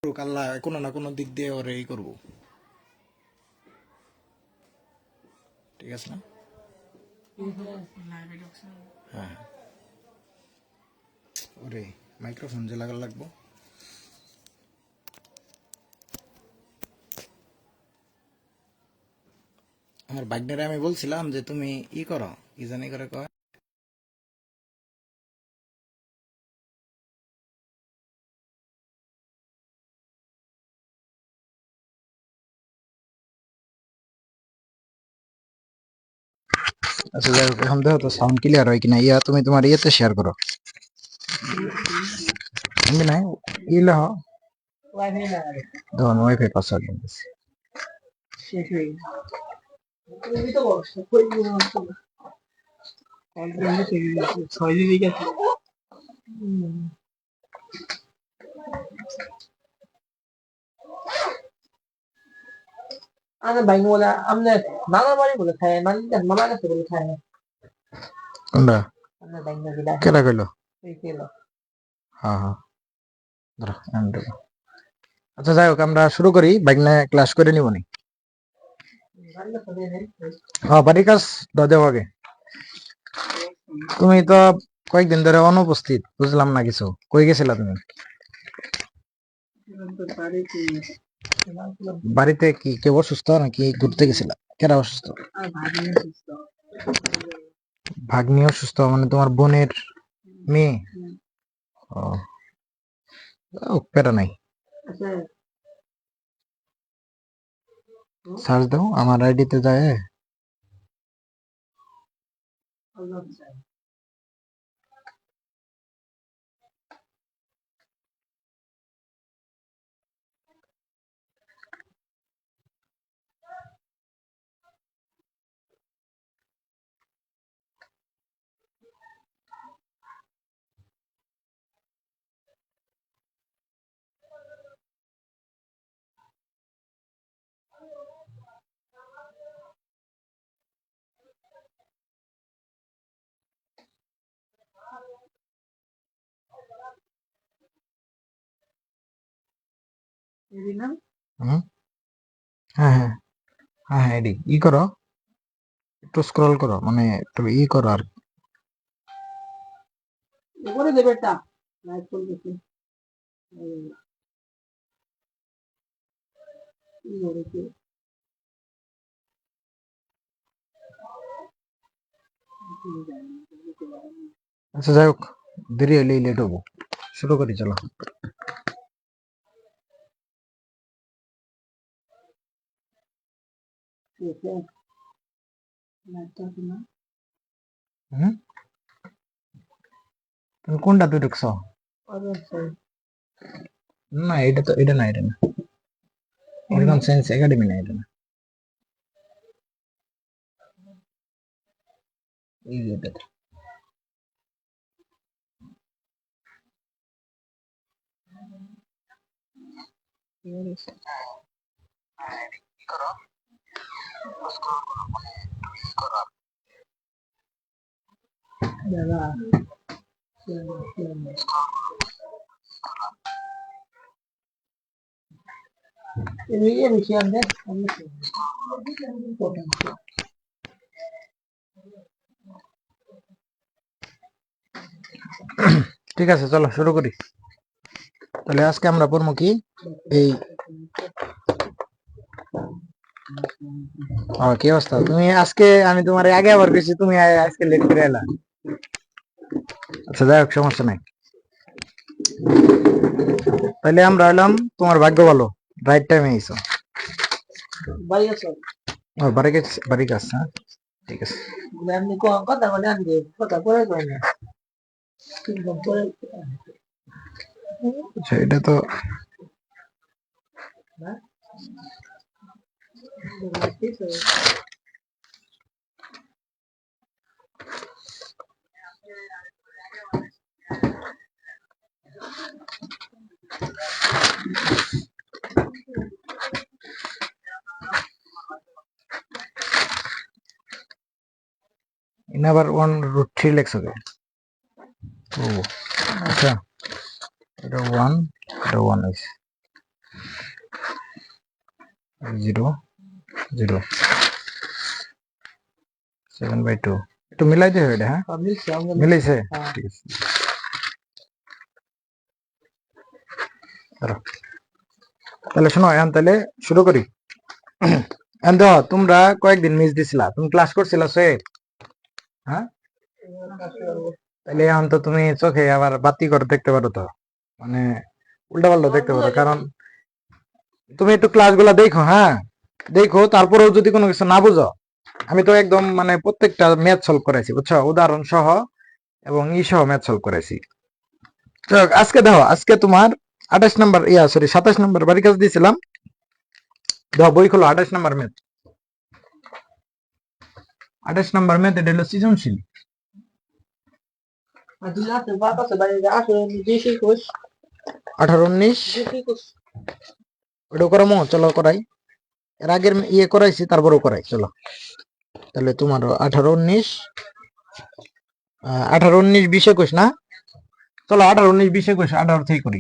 করুক আল্লাহ কোনো না কোনো দিক দিয়ে ওরে এই করবো। ঠিক আছে না? হ্যাঁ, ওরে মাইক্রোফোন যে লাগা লাগবো। আমার বাইকটারে আমি বলছিলাম যে তুমি ই করো, কি জানি করে কয়, আচ্ছা যাই হোক, এখন দেখো তো সাউন্ড ক্লিয়ার হয় কিনা। ইয়া তুমি তোমার ইয়েতে শেয়ার করো। এমনি নাই ইলে হ দেখুন ওয়াইফাই পাসওয়ার্ড দিতেছি। Ana bánh ngô là âm này má má đi một thầy má đặt má má nó phải một thầy কোনটা ana bánh này cái đây কেটা কইলো? cái kia là হ্যাঁ হ্যাঁ, দাঁড়া, আমি দেবো। আচ্ছা যাই হোক, আমরা শুরু করি। বাইক নিয়ে ক্লাস করে নিব নি? bánh nó phải đây đấy. হ্যাঁ, বাড়ির কাজ দাও দেও আগে। তুমি তো কয়েকদিন ধরে অনুপস্থিত, বুঝলাম না কিছু। কই গেছিলা তুমি? বাড়িতে কি কেউ অসুস্থ নাকি ঘুরতে গেছিলা? কেরা অসুস্থ? ভাগ্নি অসুস্থ মানে তোমার বোনের মেয়ে? ও, প্যারা নাই। সার্চ দাও আমার আইডিতে যায়। হুম, হ্যাঁ হ্যাঁ হ্যাঁ হ্যাঁ, এডি ই করো, একটু স্ক্রল করো, মানে একটু ই করো আর। এবারে দেবে টা লাইক করে দিছি এই করে কি আচ্ছা যাই হোক, দেরি হইলে লেট হবো। শুরু করি চলো। আছে লাইকটা না হুম, তুমি কোনটা তুই ঢুকছো? অবশ্যই না এটা তো, এটা না, এটা না, অরিগন সায়েন্স একাডেমি না, এটা না, এই যে এটা। দাদা এই যে বেশি আনবে আমি ঠিক আছে চলো শুরু করি। তাহলে আজকে আমরা পড়বো কি, এই কি অবস্থা? তুমি আজকে, আমি তোমার আগে আবার গেছি, তুমি আজকে লেট করে এলা। আচ্ছা যাই হোক, সমস্যা নাই। তাহলে আমরা এলাম, তোমার ভাগ্য ভালো, রাইট টাইমে এসো। বাড়ি আসো ও, বাড়ি গেছে, বাড়ি কাজ, হ্যাঁ ঠিক আছে। আমি কথা বলে আনবে কথা পরে কই না কিন্তু পরে আচ্ছা এটা তো না আবার 1√3 লেখছ কে? ও আচ্ছা, এটা 1, এটা 1 হয়েছে। 0 0 7/2 একটু মিলাইতে হবে এটা, হ্যাঁ মিলাইছে, ঠিক আছে। তাহলে শোনো এখন তাহলে শুরু করি। এখন দেখো তোমরা কয়েকদিন মিস দিছিলা, তুমি ক্লাস করছিলা হ্যাঁ, তাহলে এখন তো তুমি চোখে আবার বাতি করে দেখতে পারো, তো মানে উল্টা পাল্টা দেখতে পারো, কারণ তুমি একটু ক্লাসগুলো দেখো, হ্যাঁ দেখো, তারপরেও যদি কোনো কিছু না বুঝো, আমি তো একদম মানে প্রত্যেকটা ম্যাথ সলভ করেছি, বুঝছো, উদাহরণ সহ এবং সহ ম্যাথ সলভ করেছি। আজকে দেখো, আজকে তোমার 28 নম্বর 27 নম্বর বাড়ি কাজ দিয়েছিলাম। দেখো বই খোলো, 28 নম্বর ম্যাথ, 28 নম্বর ম্যাথ, এটা হলো সৃজনশীল। 18-19 ওটা করামো, চলো করাই, এর আগের করাইছি, তারপরেও করাই, চলো। তাহলে তোমার 18-19 18-19-20-21 না, চলো 18-19-20-21 18 থেকে করি।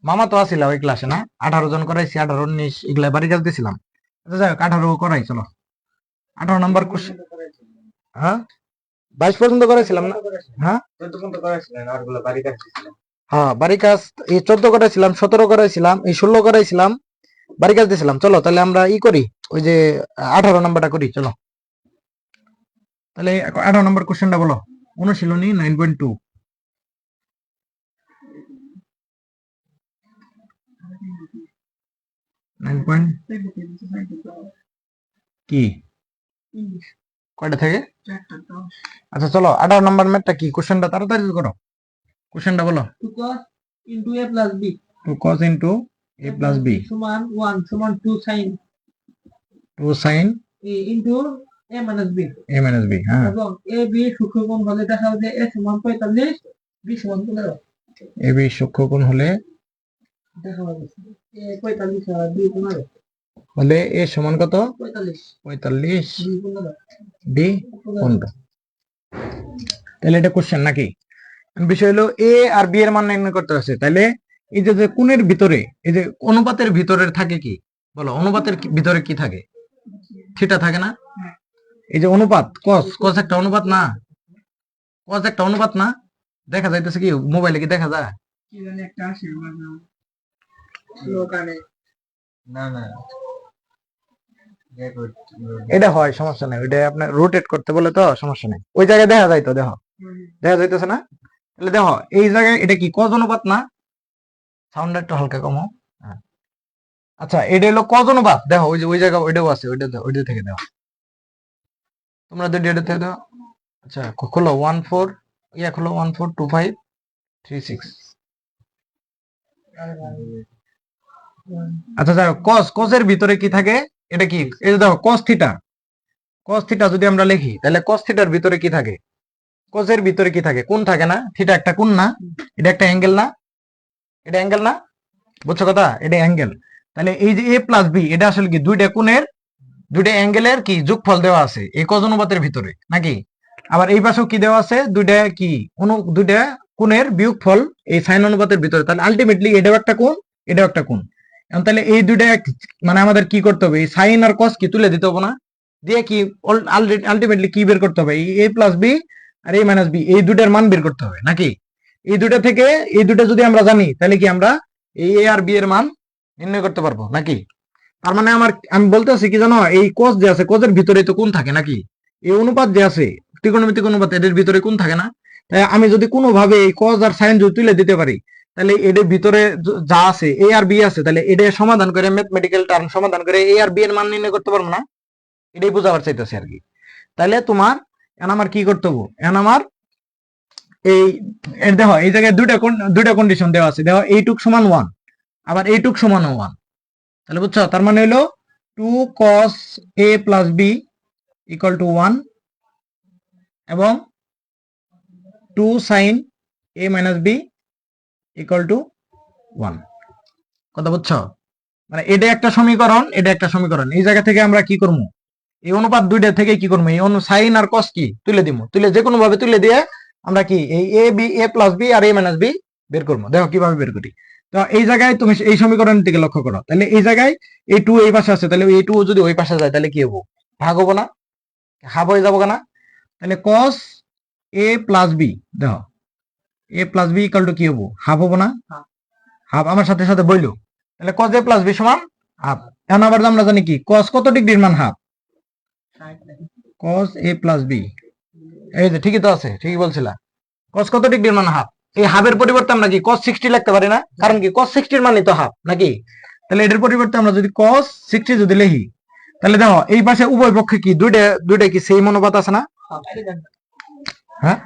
মামা তো আসিলা ওই ক্লাসে না, 18 জন করাইছি, 18-19 এগুলা বাড়ি কাজ দিয়েছিলাম। আচ্ছা যাই হোক, 18 করাই, চলো। 18 নম্বর কোশ্চেন, হ্যাঁ 22 পর্যন্ত করাইছিলাম না, হ্যাঁ হ্যাঁ বাড়ি কাজ এই 14 করাইছিলাম, 17 করাইছিলাম, এই 16 করাইছিলাম, বাড়ি কাজ দিয়েছিলাম। চলো তাহলে আমরা করি, ওই যে 18 নম্বরটা করি, চলো। তাহলে 18 নম্বর কোশ্চেনটা বলো, অনুশীলনী 9.2। কি কয়টা থেকে? আচ্ছা চলো, 18 নম্বর ম্যাথটা কি, কোশ্চেনটা তাড়াতাড়ি করো, কোশ্চেনটা বলো। 2 cos into a plus b 2 cos into a plus b সমান 1 সমান 2 sin 2 sin a into a minus b, হ্যাঁ, এবং a b সূক্ষ্মকোণ হলে দেখা যাবে a সমান 45 b সমান 15। a b সূক্ষ্মকোণ হলে দেখা যাবে a 45 আর b 15 হলে a সমান কত? 45 b 15। তাহলে এটা কোশ্চেন নাকি? বিষয় হলো a আর b এর মান নির্ণয় করতে আছে। তাহলে এই যে কোণের ভিতরে, এই যে অনুপাতের ভিতরে থাকে কি বলো, অনুপাতের ভিতরে কি থাকে? থিটা থাকে না? এই যে অনুপাত, cos একটা অনুপাত না, cos একটা অনুপাত না, দেখা যাইতেছে কি মোবাইলে, কি দেখা যায়? কি জানি একটা আসে লোকানে, না না এটা হয়, সমস্যা নেই, ওইটা আপনার রোটেট করতে বলে তো সমস্যা নেই, ওই জায়গায় দেখা যায় তো, দেখো দেখা যাইতেছে না? তাহলে দেখো এই জায়গায় এটা কি cos অনুপাত না? সাউন্ডটা একটু হালকা কমো, হ্যাঁ। আচ্ছা এটা হলো cos অনুপাত, দেখো ওই যে ওই জায়গা ওইটাও আছে, ওইটা থেকে দাও, তোমরা দুটো এটা থেকে দাও। আচ্ছা খোলো 14 খোলো 142536। আচ্ছা যাই হোক, cos এর ভিতরে কি থাকে, এটা কি, এই যে দেখো cos থিটা যদি আমরা লিখি, তাহলে cos থিটার ভিতরে কি থাকে? cos এর ভিতরে কি থাকে? কোণ থাকে না? থিটা একটা কোণ না? এটা একটা অ্যাঙ্গেল না? এটা অ্যাঙ্গেল না? বুঝছো কথা, এটা অ্যাঙ্গেল। তাহলে এই যে a প্লাস b, এটা আসলে কি দুইটা কোণের, দুইটা অ্যাঙ্গেলের কি যোগফল দেওয়া আছে এই cos অনুপাতের ভিতরে নাকি? আবার এই পাশেও কি দেওয়া আছে, দুইটা কি দুইটা কোণের বিয়োগফল এই সাইন অনুপাতের ভিতরে। তাহলে আলটিমেটলি এটাও একটা কোণ, এটাও একটা কোণ। এখন তাহলে এই দুইটা মানে আমাদের কি করতে হবে, এই সাইন আর cos কি তুলে দিতে হবে না? দিয়ে কি আলটিমেটলি কি বের করতে হবে, এই a প্লাস b আর a মাইনাস b, এই দুইটার মান বের করতে হবে নাকি? এই দুইটা থেকে এই দুইটা যদি আমরা জানি, তাহলে কি আমরা এই a আর b এর মান নির্ণয় করতে পারবো নাকি? তার মানে আমি বলতেছি কি জানো, এই cos যে আছে, cos এর ভিতরে তো কোণ থাকে নাকি? এই অনুপাত যে আছে, ত্রিকোণমিতিক অনুপাত, এদের ভিতরে কোণ থাকে না? তাই আমি যদি কোনোভাবে এই cos আর sin যদি তুলে দিতে পারি, তাহলে এদের ভিতরে যা আছে a আর b আছে, তাহলে এটা সমাধান করে, ম্যাথমেটিক্যাল টার্ম সমাধান করে a আর b এর মান নির্ণয় করতে পারবো না? এটাই বোঝাবার চাইতেছি আর কি। তাহলে তোমার এখন আমার কি করতে হবে, এখন আমার এই দেখো এই জায়গায় দুইটা কন্ডিশন দেওয়া আছে, দেখো এইটুক সমান 1, আবার এইটুক সমান 1। তাহলে বুঝছো, তার মানে হলো 2 cos a plus b equal to 1 এবং 2 sin a minus b equal to 1। কথা বুঝছো? মানে এটা একটা সমীকরণ, এটা একটা সমীকরণ। এই জায়গা থেকে আমরা কি করবো, এই অনুপাত দুইটা থেকে কি করবো, এই সাইন আর cos কি তুলে দিব, তুলে যে কোনো ভাবে তুলে দিয়ে আমরা কি এই a প্লাস b আর a মাইনাস b বের করবো। দেখো কিভাবে বের করি। তো এই জায়গায় তুমি এই সমীকরণ থেকে লক্ষ্য করো, তাহলে এই জায়গায় এই টু এই পাশে আছে, তাহলে এই টু যদি ওই পাশে যায় তাহলে কি হবো, ভাগ হবো না, হাফ হয়ে যাবো না। তাহলে কস এ প্লাস বি, দেখো এ প্লাস বি ইকাল টু কি হবো, হাফ হবো না, হাফ আমার সাথে সাথে বইলো। তাহলে কস এ প্লাস বি সমান হাফ। এখন আবার আমরা জানি কি কস কত ডিগ্রির মান হাফ, কস এ প্লাস বি, এই যে ঠিকই তো আছে, ঠিকই বলছিলা, কস কত ডিগ্রির মান হাফ। এই হাফের পরিবর্তে আমরা কি কস 60 লিখতে পারি না, কারণ কি কস 60 মানই তো হাফ নাকি। তাহলে এটার পরিবর্তে আমরা যদি কস 60 যদি লিখি, তাহলে দেখো এই পাশে উভয় পক্ষে কি দুইটা কি সেম অনুপাত আছে না, হ্যাঁ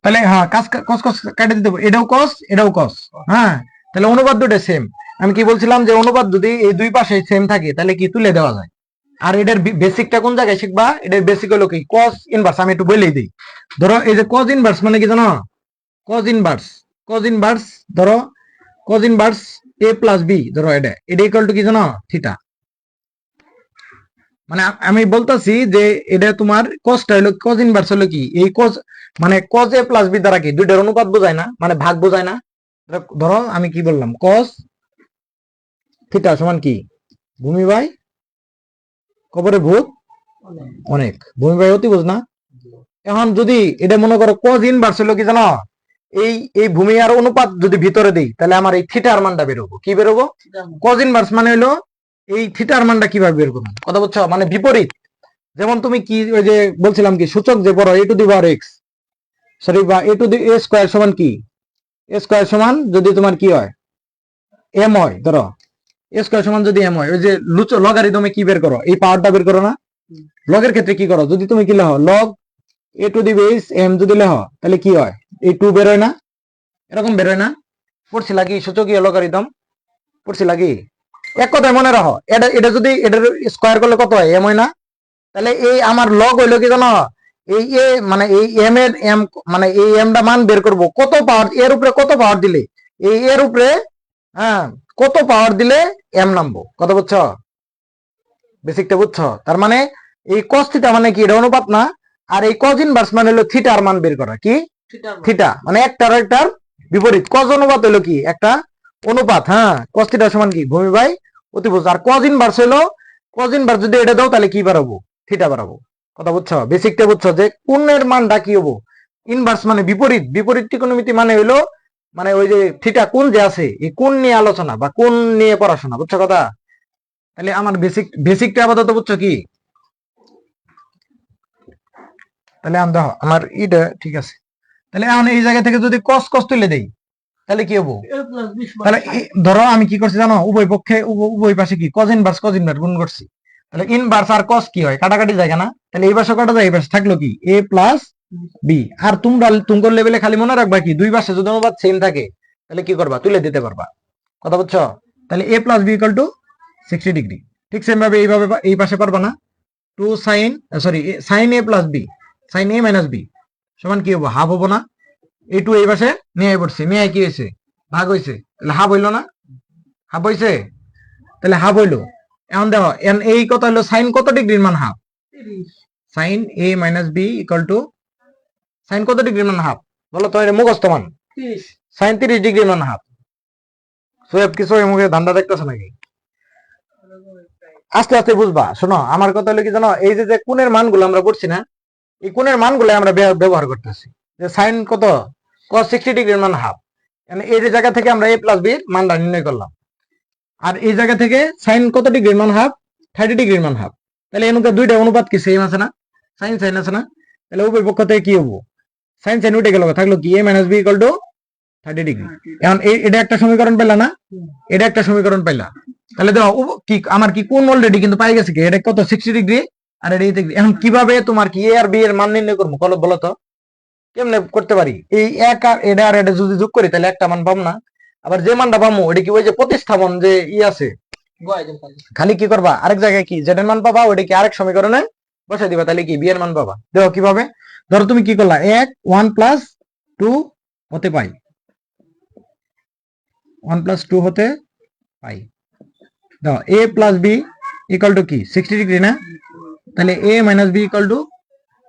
তাহলে হ্যাঁ কস কস কেটে দিতে হবে, এটাও কস এটাও কস, হ্যাঁ তাহলে অনুপাত দুটো সেম। আমি কি বলছিলাম যে অনুপাত যদি এই দুই পাশে সেম থাকে তাহলে কি তুলে দেওয়া যায়। আর এটার বেসিকটা কোন জায়গায় শিখবা, এটার বেসিক হলো কি কস ইনভার্স। আমি একটু বলেই দিই, ধরো এই যে কস ইনভার্স মানে কি জানো, কস ইনভার্স ধরো cos inverse A plus B, ধরো এটা ইকুয়াল টু কি জানো, থিটা। মানে আমি বলতেছি যে এটা তোমার কসটা হলো কস ইনভার্স হলো কি এই কস, মানে কস এ প্লাস বি দ্বারা কি দুইটার অনুপাত বোঝায় না, মানে ভাগ বোঝায় না। ধরো আমি কি বললাম, কস থিটা সমান কি ভূমি বাই কবরে ভূত অনেক, ভূমি বাই অতি বুঝ না। এখন যদি এটা মনে করো কস ইনভার্স হলো কি জানো, এই ভূমি আর অনুপাত যদি ভিতরে দেই তাহলে আমার এই থিটার মানটা বেরোবো, কি বেরোবো, কস ইনভার্স মানে হলো এই থিটার মানটা কিভাবে বের করবো, কথা বুঝছো, মানে বিপরীত। যেমন তুমি কি ওই যে বলছিলাম কি সূচক যে বড় a to the power x, sorry বা a to the A square সমান কি, এ স্কয়ার সমান যদি তোমার কি হয় এম হয়, ধরো এ স্কয়ার সমান যদি এম হয়, ওই যে লগারিদমে কি বের করো, এই পাওয়ারটা বের করো না। লগের ক্ষেত্রে কি করো, যদি তুমি কি লেখো log A to the base M যদি লেখো তাহলে কি হয়, এই টু বেরোয় না, এরকম বেরোয় না। পড়ছি লাগি সূচকীয় লগারিদম, পড়ছি লাগি। এক কথায় মনে রাখো, এটা যদি এটার স্কয়ার করলে কত হয়, এম হয় না। তাহলে এই আমার লগ হইলো কি জানো, এই এ মানে এই এম এর এম মানে এই এমটা মান বের করব কত পাওয়ার, এর উপরে কত পাওয়ার দিলে, এই এর উপরে হ্যাঁ কত পাওয়ার দিলে এম নামবো, কথা বুঝছো, বেসিকটা বুঝছো। তার মানে এই কস থিটা মানে কি, এটা অনুপাত না। আর এই কস ইনভার্স মানে হলো থিটার মান বের করা, কি থিটা মানে একটার একটার বিপরীত। কস অনুপাত হলো কি একটা অনুপাত, হ্যাঁ কস থিটা সমান কি ভূমি বাই অতিভুজ। আর কস ইনভার্স হলো, কস ইনভার্স যদি এটা দাও তাহলে কি বাড়াবো, থিটা বাড়াবো, কথা বুঝছো, বেসিকটা বুঝছো যে কোণের মানটা কি হবো, ইনভার্স মানে বিপরীত, বিপরীত ত্রিকোণমিতি মানে হইলো মানে ওই যে থিটা কোণ যে আছে এই কোণ নিয়ে আলোচনা বা কোণ নিয়ে পড়াশোনা, বুঝছো কথা। তাহলে আমার বেসিকটা আপাতত বুঝছো কি, তাহলে আমি দেখো আমার এটা ঠিক আছে। তাহলে এখন এই জায়গা থেকে যদি কস কস তুলে দেই তাহলে কি হবো, তাহলে ধরো আমি কি করছি জানো, উভয় পক্ষে উভয় পাশে কি কস ইনভার্স গুণ করছি। তাহলে ইনভার্স আর কস কি হয়, কাটাকাটি জায়গা না, তাহলে এই পাশে কাটা যায়, এই পাশে থাকলো কি এ প্লাস বি। আর তোমার লেভেলে খালি মনে রাখবা কি দুই পাশে যদি অনুপাত সেম থাকে তাহলে কি করবা, তুলে দিতে পারবা, কথা বুঝছো। তাহলে a plus B equal to 60 degree. ঠিক সেম ভাবে এইভাবে এই পাশে পারবা না, two sine sorry sine a plus b, sine A minus b সমান কি হবো, হাফ হবো না। এই টু এই পাশে নিয়ে পড়ছে, নিয়ে কি হয়েছে, ভাগ হয়েছে, তাহলে হাফ হইলো না, হাফ হয়েছে, তাহলে হাফ হইলো। এখন দেখো এই কথা হলো সাইন কত ডিগ্রির মান half, sine A minus B equal to sine কত ডিগ্রির মান হাফ, বলো তো, এটা মুখস্থ মান, সাইন 30 ডিগ্রির মান হাফ। সোয়েব কিছু মুখে ধান্দা দেখতেছে নাকি, আস্তে আস্তে বুঝবা। শোনো আমার কথা হলো কি জানো, এই যে কোণের মানগুলো আমরা পড়ছি না, এই কোণের মানগুলো আমরা ব্যবহার করতেছি। যে সাইন কত, cos 60 ডিগ্রির মান হাফ, মানে এই যে জায়গা থেকে আমরা a প্লাস b এর মানটা নির্ণয় করলাম। আর এই জায়গা থেকে সাইন কত ডিগ্রির মান হাফ, 30 ডিগ্রির মান হাফ। তাহলে এর দুইটা অনুপাত কি সেম আছে না, সাইন সাইন আছে না। তাহলে উভয় পক্ষ থেকে কি হবো, সাইন সাইন উঠে গেল, থাকলো কি a minus b equal to 30 degree. এখন এটা একটা সমীকরণ পেলা না, এটা একটা সমীকরণ পেলা। তাহলে দেখো কি আমার কি কোণ অলরেডি কিন্তু পাই গেছে কি, এটা কত 60 ডিগ্রি আর এটা 80 ডিগ্রি। এখন কিভাবে তোমার কি a আর b এর মান নির্ণয় করবো বলো তো, কেমনে করতে পারি। এই এক আর এটা যদি যোগ করি তাহলে একটা মান পাবো না, আবার যে মানটা পাবো এটা কি ওই যে প্রতিস্থাপন যে আছে, খালি কি করবা আরেক জায়গায় কি জেড এর মান পাবা, ওটা কি আরেক সমীকরণে বসাই দিবা, তাহলে কি বি এর মান পাবা। দেখো কিভাবে, ধরো তুমি কি করলা, 1 প্লাস 2 হতে পাই, 1 প্লাস 2 হতে পাই, দেখো a plus B equal to কি 60 ডিগ্রি না, তাহলে a minus B equal to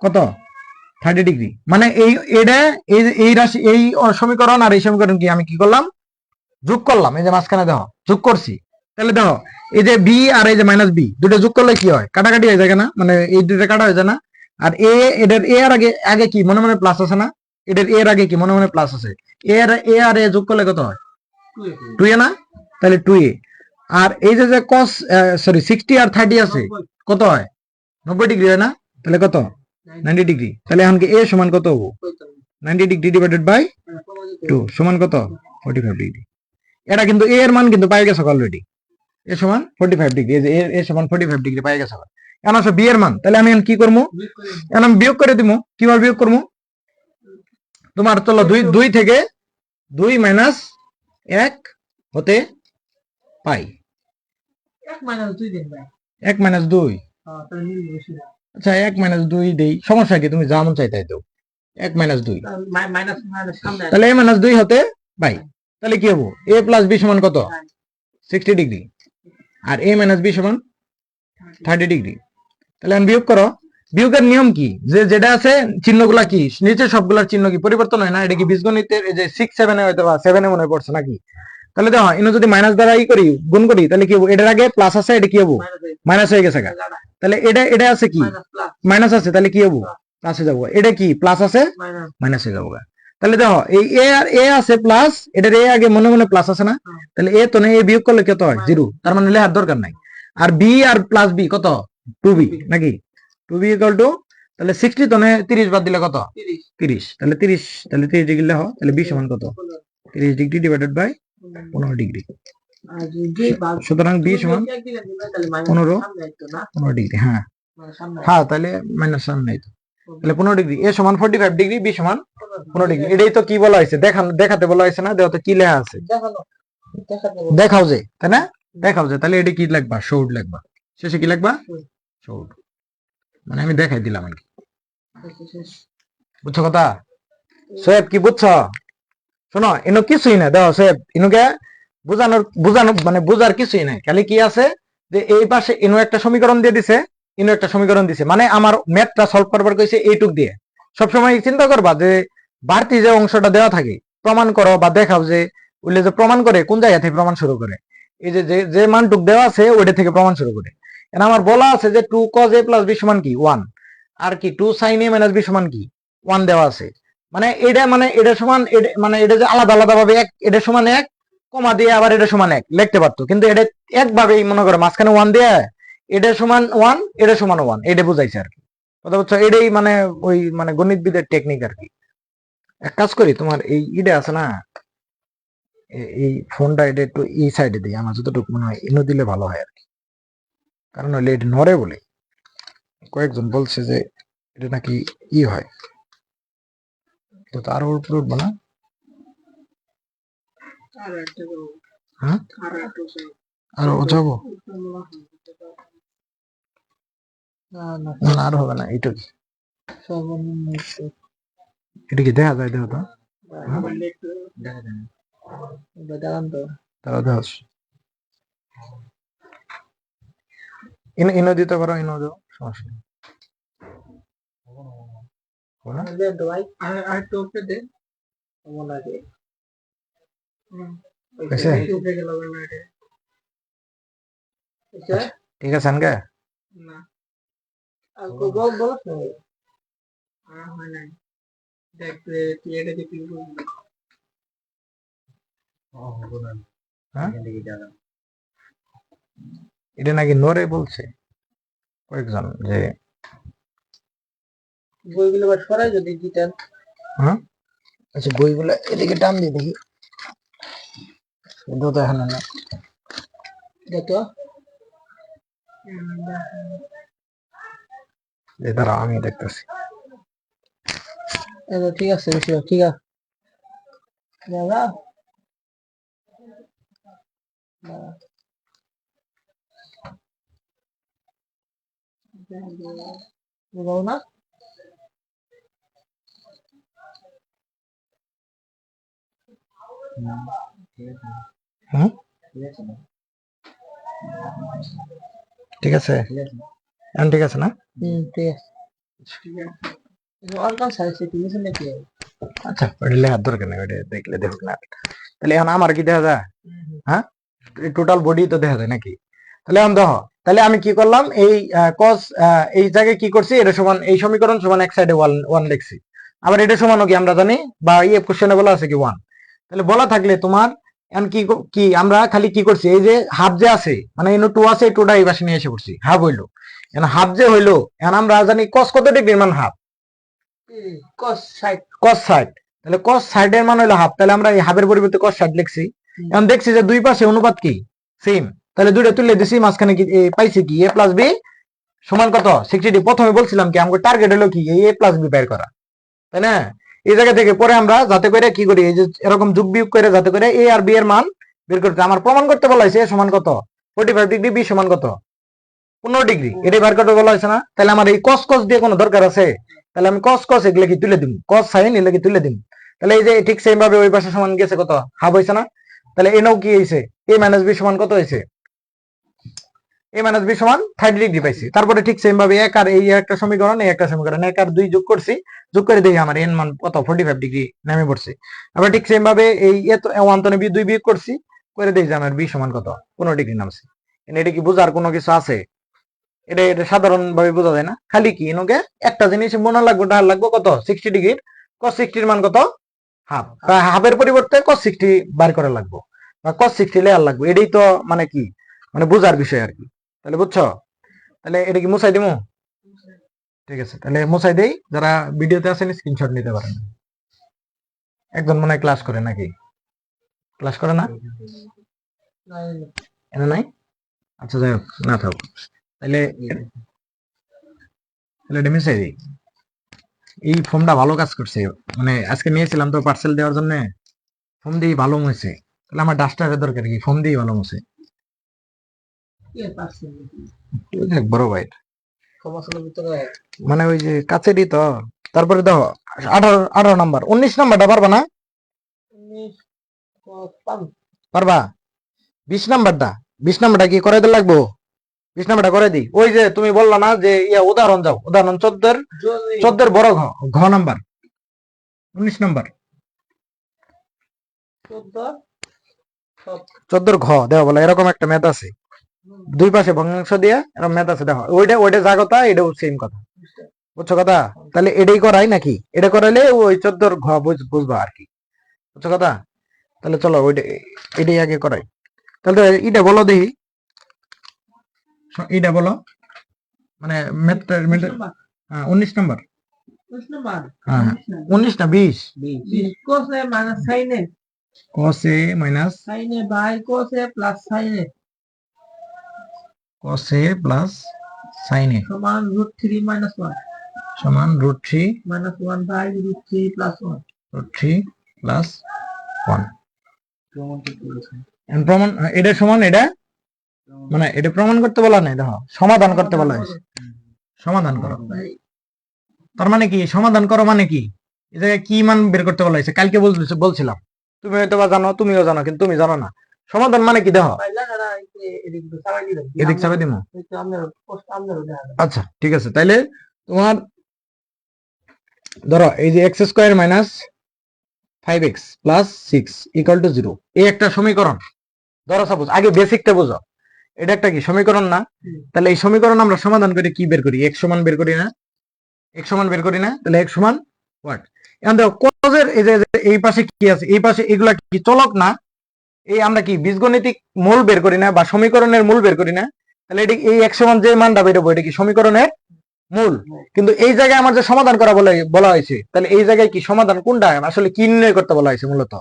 কত 30 ডিগ্রি। মানে এই এটা এই রাশি এই সমীকরণ আর এই সমীকরণ কি আমি কি করলাম যোগ করলাম, এই যে মাঝখানে দেখো যোগ করছি, তাহলে দেখো এই যে বি আর এই যে মাইনাস বি দুটো যোগ করলে কি হয়, কাটাকাটি হয়ে যায় না, মানে এই দুটো কাটা হয়ে যায় না। আর এ, এটার এ আর আগে আগে কি মনে মনে প্লাস আছে না, এটার এর আগে কি মনে মনে প্লাস আছে, এ আর এ যোগ করলে কত হয়, 2a না, তাহলে 2a। আর এই যে যে cos সরি 60 আর 30 আছে কত হয়, 90 ডিগ্রি হয় না, তাহলে কত 90 ডিগ্রি। তাহলে এখন কি এ সমান কত হবো, 90 ডিগ্রি ডিভাইডেড বাই 2 সমান কত 45 ডিগ্রি। এটা কিন্তু এ এর মান কিন্তু পাই গেছে অলরেডি, এ সমান 45 ডিগ্রি, এই যে এ সমান 45 ডিগ্রি পাই গেছে। এখন আসো বি এর মান, তাহলে আমি এখন কি করবো, এখন আমি বিয়োগ করে দিব, কিভাবে বিয়োগ করবো, তোমার চলো 2 থেকে 2 মাইনাস 1 হতে পাই, 1 মাইনাস 2 দিন ভাই। 1 মাইনাস 2, তাহলে মিল বেশি না। আচ্ছা 1 মাইনাস 2 দেই, সমস্যা কি, তুমি যা মন চাই তাই দাও, 1 মাইনাস 2, মাইনাস মাইনাস সামনে তাহলে এ মাইনাস 2 হতে পাই। তাহলে কি হবো, এ প্লাস বি সমান কত 60 ডিগ্রি, আর এ মাইনাস বি সমান 30 ডিগ্রি। তাহলে আমি বিয়োগ করো, বিয়োগের নিয়ম কি, যে যেটা আছে চিহ্নগুলা কি নিচে সবগুলার চিহ্ন কি পরিবর্তন হয় না, এটা কি বীজগণিতের এই যে 6 7 এ হয়তো বা 7 এ মনে পড়ছে নাকি। তাহলে দেখো ইনো যদি মাইনাস দ্বারা ই করি গুণ করি, তাহলে কি হবো, এটার আগে প্লাস আছে, এটা কি হবো মাইনাস হয়ে গেছে গা। তাহলে এটা এটা আছে কি মাইনাস আছে, তাহলে কি হবো প্লাসে যাবো, এটা কি প্লাস আছে মাইনাস হয়ে যাবো গা। তাহলে দেখো এই এ আর এ আছে প্লাস, এটার এ আগে মনে মনে প্লাস আছে না, তাহলে এ তো না, এ বিয়োগ করলে কত হয় 0, তার মানে লেখার দরকার নাই। আর বি আর প্লাস বি কত 2b নাকি, 2b ইকুয়াল টু, তাহলে 60 তো না 30 বাদ দিলে কত 30, তাহলে 30, তাহলে 30 ডিগ্রি লেখো, তাহলে বি সমান কত 30 ডিগ্রি ডিভাইডেড বাই 15 ডিগ্রি। সুতরাং বি সমান 15 ডিগ্রি, হ্যাঁ হ্যাঁ, তাহলে মাইনাস সামনে তো, তাহলে 15 ডিগ্রি, এ সমান 45 ডিগ্রি, বি সমান 15 ডিগ্রি। এটাই তো কি বলা হয়েছে, দেখাতে বলা হয়েছে না, দেখো তো কি লেখা আছে, দেখাও যে, তাই না, দেখাও যে, তাহলে এটা কি লিখবা, শোড লিখবা, শেষে কি লিখবা শোড, মানে আমি দেখাই দিলাম আর কি, বুঝছো কথা, সোয়েব কি বুঝছো, শোনো ইনো কিছুই না, দেখো সোয়েব ইনুকে বুঝানো মানে বুঝার কিছুই নাই, খালি কি আছে যে এই পাশে ইনো একটা সমীকরণ দিয়ে দিছে, ইনো একটা সমীকরণ দিছে, মানে আমার ম্যাথটা সলভ করবার কইছে এইটুক দিয়ে। সবসময় চিন্তা করবা যে বাড়তি যে অংশটা দেওয়া থাকে প্রমাণ করো বা দেখাও যে ওইলে যে প্রমাণ করে কোন জায়গা থেকে প্রমাণ শুরু করে, এই যে যে মানটুক দেওয়া আছে ওইটা থেকে প্রমাণ শুরু করে। এখন আমার বলা আছে যে 2 cos a plus b সমান কি 1, আর কি 2 sin a minus b সমান কি 1 দেওয়া আছে, মানে এটা সমান মানে এটা যে আলাদা আলাদা ভাবে এক, এটা সমান 1 কমা দিয়ে আবার এটা সমান 1 লিখতে পারতো, কিন্তু এটা একভাবেই মনে করো মাঝখানে 1 দিয়ে এটা সমান 1 এটা সমান 1 এটা বুঝাইছে আর কি, কথা বুঝছো, এটাই মানে ওই মানে গণিতবিদের টেকনিক আর কি। এক কাজ করি, তোমার এই ইডে আছে না, এই ফোনটা এটা একটু এই সাইডে দিই, আমার যতটুকু মনে হয় ইনো দিলে ভালো হয় আর কি, কারণ হলে এটা নড়ে বলে কয়েকজন বলছে যে এটা নাকি ই হয়, তো আরো উপরে উঠবো না, হ্যাঁ আরো যাবো না, আর হবে না, এইটা কি এটা কি দেখা যায়, দেখো তো তারা দেখা ইনো দিতে পারো, ইনো দাও, সমস্যা নেই, ঠিক আছে আনকা এটা নাকি নড়ে বলছে কয়েকজন যে বইগুলো সরাই যদি দিতেন, হ্যাঁ, আচ্ছা বইগুলো এদিকে টান দিয়ে দেখি, কিন্তু তো এখানে না, দেখো দাঁড়াও আমি দেখতেছি, ঠিক আছে, ঠিক আছে দাদা, বুঝাও না, হ্যাঁ ঠিক আছে এখন ঠিক আছে না, ঠিক আছে, অল্প সাইজ তুমি শুনে কি আচ্ছা ওটা লেখার দরকার নেই, ওটা দেখলে দেখুক না। তাহলে এখন আমার কি দেখা যায়? হ্যাঁ, টোটাল বডি তো দেখা যায় নাকি? তাহলে এখন দেখো, তাহলে আমি কি করলাম, এই cos এই জায়গায় কি করছি, এটা সমান এই সমীকরণ সমান এক সাইডে 1 লিখছি, আবার এটা সমানও কি আমরা জানি, বা এই কোশ্চেনে বলা আছে কি 1। তাহলে বলা থাকলে তোমার এখন কি আমরা খালি কি করছি, এই যে হাফ যে আছে, মানে এনো 2 আছে, 2টা এই পাশে নিয়ে এসে পড়ছি, হাফ হইলো। এখন হাফ যে হইলো, এখন আমরা জানি cos কত ডিগ্রির মান হাফ, cos 60 cos 60। তাহলে cos 60 এর মান হলো হাফ, তাহলে আমরা এই হাফের পরিবর্তে cos 60 লিখছি। এখন দেখছি যে দুই পাশে অনুপাত কি সেম, তাহলে দুইটা তুলে দিছি, মাঝখানে কি পাইছি কি a প্লাস b সমান কত 60। প্রথমে বলছিলাম কি আমাদের টার্গেট হলো কি a প্লাস b বের করা, তাই না? এই জায়গা থেকে পরে আমরা যাতে করে কি করি, এই যে এরকম যোগ বিয়োগ করে যাতে করে a আর b এর মান বের করতে, আমার প্রমাণ করতে বলা হয়েছে a সমান কত 45 ডিগ্রি, b সমান কত 15 ডিগ্রি, এটাই বের করতে বলা হয়েছে না? তাহলে আমার এই cos cos দিয়ে কোনো দরকার আছে? তাহলে আমি cos cos এগুলো কি তুলে দিব, cos sin এগুলো কি তুলে দিব। তাহলে এই যে ঠিক সেম ভাবে ওই পাশে সমান গেছে কত হাফ হইছে না? তাহলে এনও কি হইছে a মাইনাস b সমান কত হইছে, a মাইনাস b সমান 30 ডিগ্রি পাইছি। তারপরে ঠিক সেম ভাবে এক আর এই একটা সমীকরণ, এই একটা সমীকরণ, এক আর দুই যোগ করছি, যোগ করে দেখি আমার n মান কত 45 ডিগ্রি নামে পড়ছে। আবার ঠিক সেম ভাবে এই ওয়ান তনে b দুই বিয়োগ করছি, করে দেখি যে আমার b সমান কত 15 ডিগ্রি নামছে। এটা কি বোঝার কোনো কিছু আছে? এটা সাধারণ ভাবে বোঝা যায় না? খালি কি এনকে একটা জিনিস মনে লাগবে, ডাল লাগবে কত 60 ডিগ্রির cos 60 এর মান কত হাফ, হাফের পরিবর্তে cos 60 বার করা লাগবে, বা cos 60 লেয়ার লাগবে। এটাই তো মানে কি, মানে বোঝার বিষয় আর কি। তাহলে বুঝছো? তাহলে এটা কি মুছাই দিমু? ঠিক আছে, তাহলে মুছাই দেই। যারা ভিডিওতে আছেন স্ক্রিনশট নিতে পারেন। একজন মনে হয় ক্লাস করে নাকি? ক্লাস করে না? এনে নাই? আচ্ছা যাই হোক, না থাক, তাহলে এটা মুছাই দিই। এই ফর্মটা ভালো কাজ করছে, মানে আজকে নিয়েছিলাম তো পার্সেল দেওয়ার জন্য, ফোম দিয়ে ভালো মুছে। তাহলে আমার ডাস্টারের দরকার কি, ফোম দিয়ে ভালো মুছে। বড় ভাই মানে ওই যে কাছেরই তো। তারপরে দেখো 18 নাম্বার, 19 নাম্বারটা পারবা না? পারবা? 20 নাম্বারটা, 20 নাম্বারটা কি করে দিতে লাগবো? 20 নাম্বারটা করে দিই। ওই যে তুমি বললা না যে ইয়া উদাহরণ যাও, উদাহরণ 14 বড় ঘ, ঘ নাম্বার 19 নাম্বার 14 ঘ দেওয়া বলে, এরকম একটা ম্যাথ আছে, দুই পাশে ভগ্নাংশ দিয়ে এরকম ম্যাথ আছে, দেখো ওইটা যা কথা এটাও সেম কথা, বুঝছো কথা? তাহলে এটাই করাই নাকি, এটা করাইলে ওই 14 ঘ বুঝবা আর কি, বুঝছো কথা? তাহলে চলো এটাই আগে করাই। তাহলে এটা বলো দেখি, এটা বলো, মানে ম্যাথটা 19 নাম্বার, হ্যাঁ 19 না 20, cos a minus sin a cos a minus sin a by cos a plus sin a cos a plus sin a সমান root 3 minus 1 সমান √3 minus 1 by root 3 plus 1 √3 plus 1। প্রমাণ এটা সমান এটা, মানে এটা প্রমাণ করতে বলা নাই, দেখো সমাধান করতে বলা হয়েছে, সমাধান করো। তার মানে কি সমাধান করো মানে কি, এই জায়গায় কি মান বের করতে বলা হয়েছে কালকে বলছিলাম, তুমি হয়তো বা জানো, তুমিও জানো, কিন্তু তুমি জানো না। সমাধান মানে কি দেখো, এদিক চাপে দিমো। আচ্ছা ঠিক আছে, তাইলে তোমার ধরো এই যে x square minus 5x plus 6 equal to 0, এই একটা সমীকরণ ধরো, সাপোজ আগে বেসিকটা বুঝো, এটা একটা কি সমীকরণ না? তাহলে এই সমীকরণ আমরা সমাধান করে কি বের করি, x সমান বের করি না? x সমান বের করি না? তাহলে x সমান হোয়াট? এখন দেখো কজের এই যে এই পাশে কি আছে, এই পাশে এগুলা কি চলক না? এই আমরা কি বীজগণিতিক মূল বের করি না, বা সমীকরণের মূল বের করি না? তাহলে এটা এই x সমান যে মানটা বেরোবো এটা কি সমীকরণের মূল? কিন্তু এই জায়গায় আমার যে সমাধান করা বলা হয়েছে, তাহলে এই জায়গায় কি সমাধান কোনটা আসলে কি নির্ণয় করতে বলা হয়েছে মূলত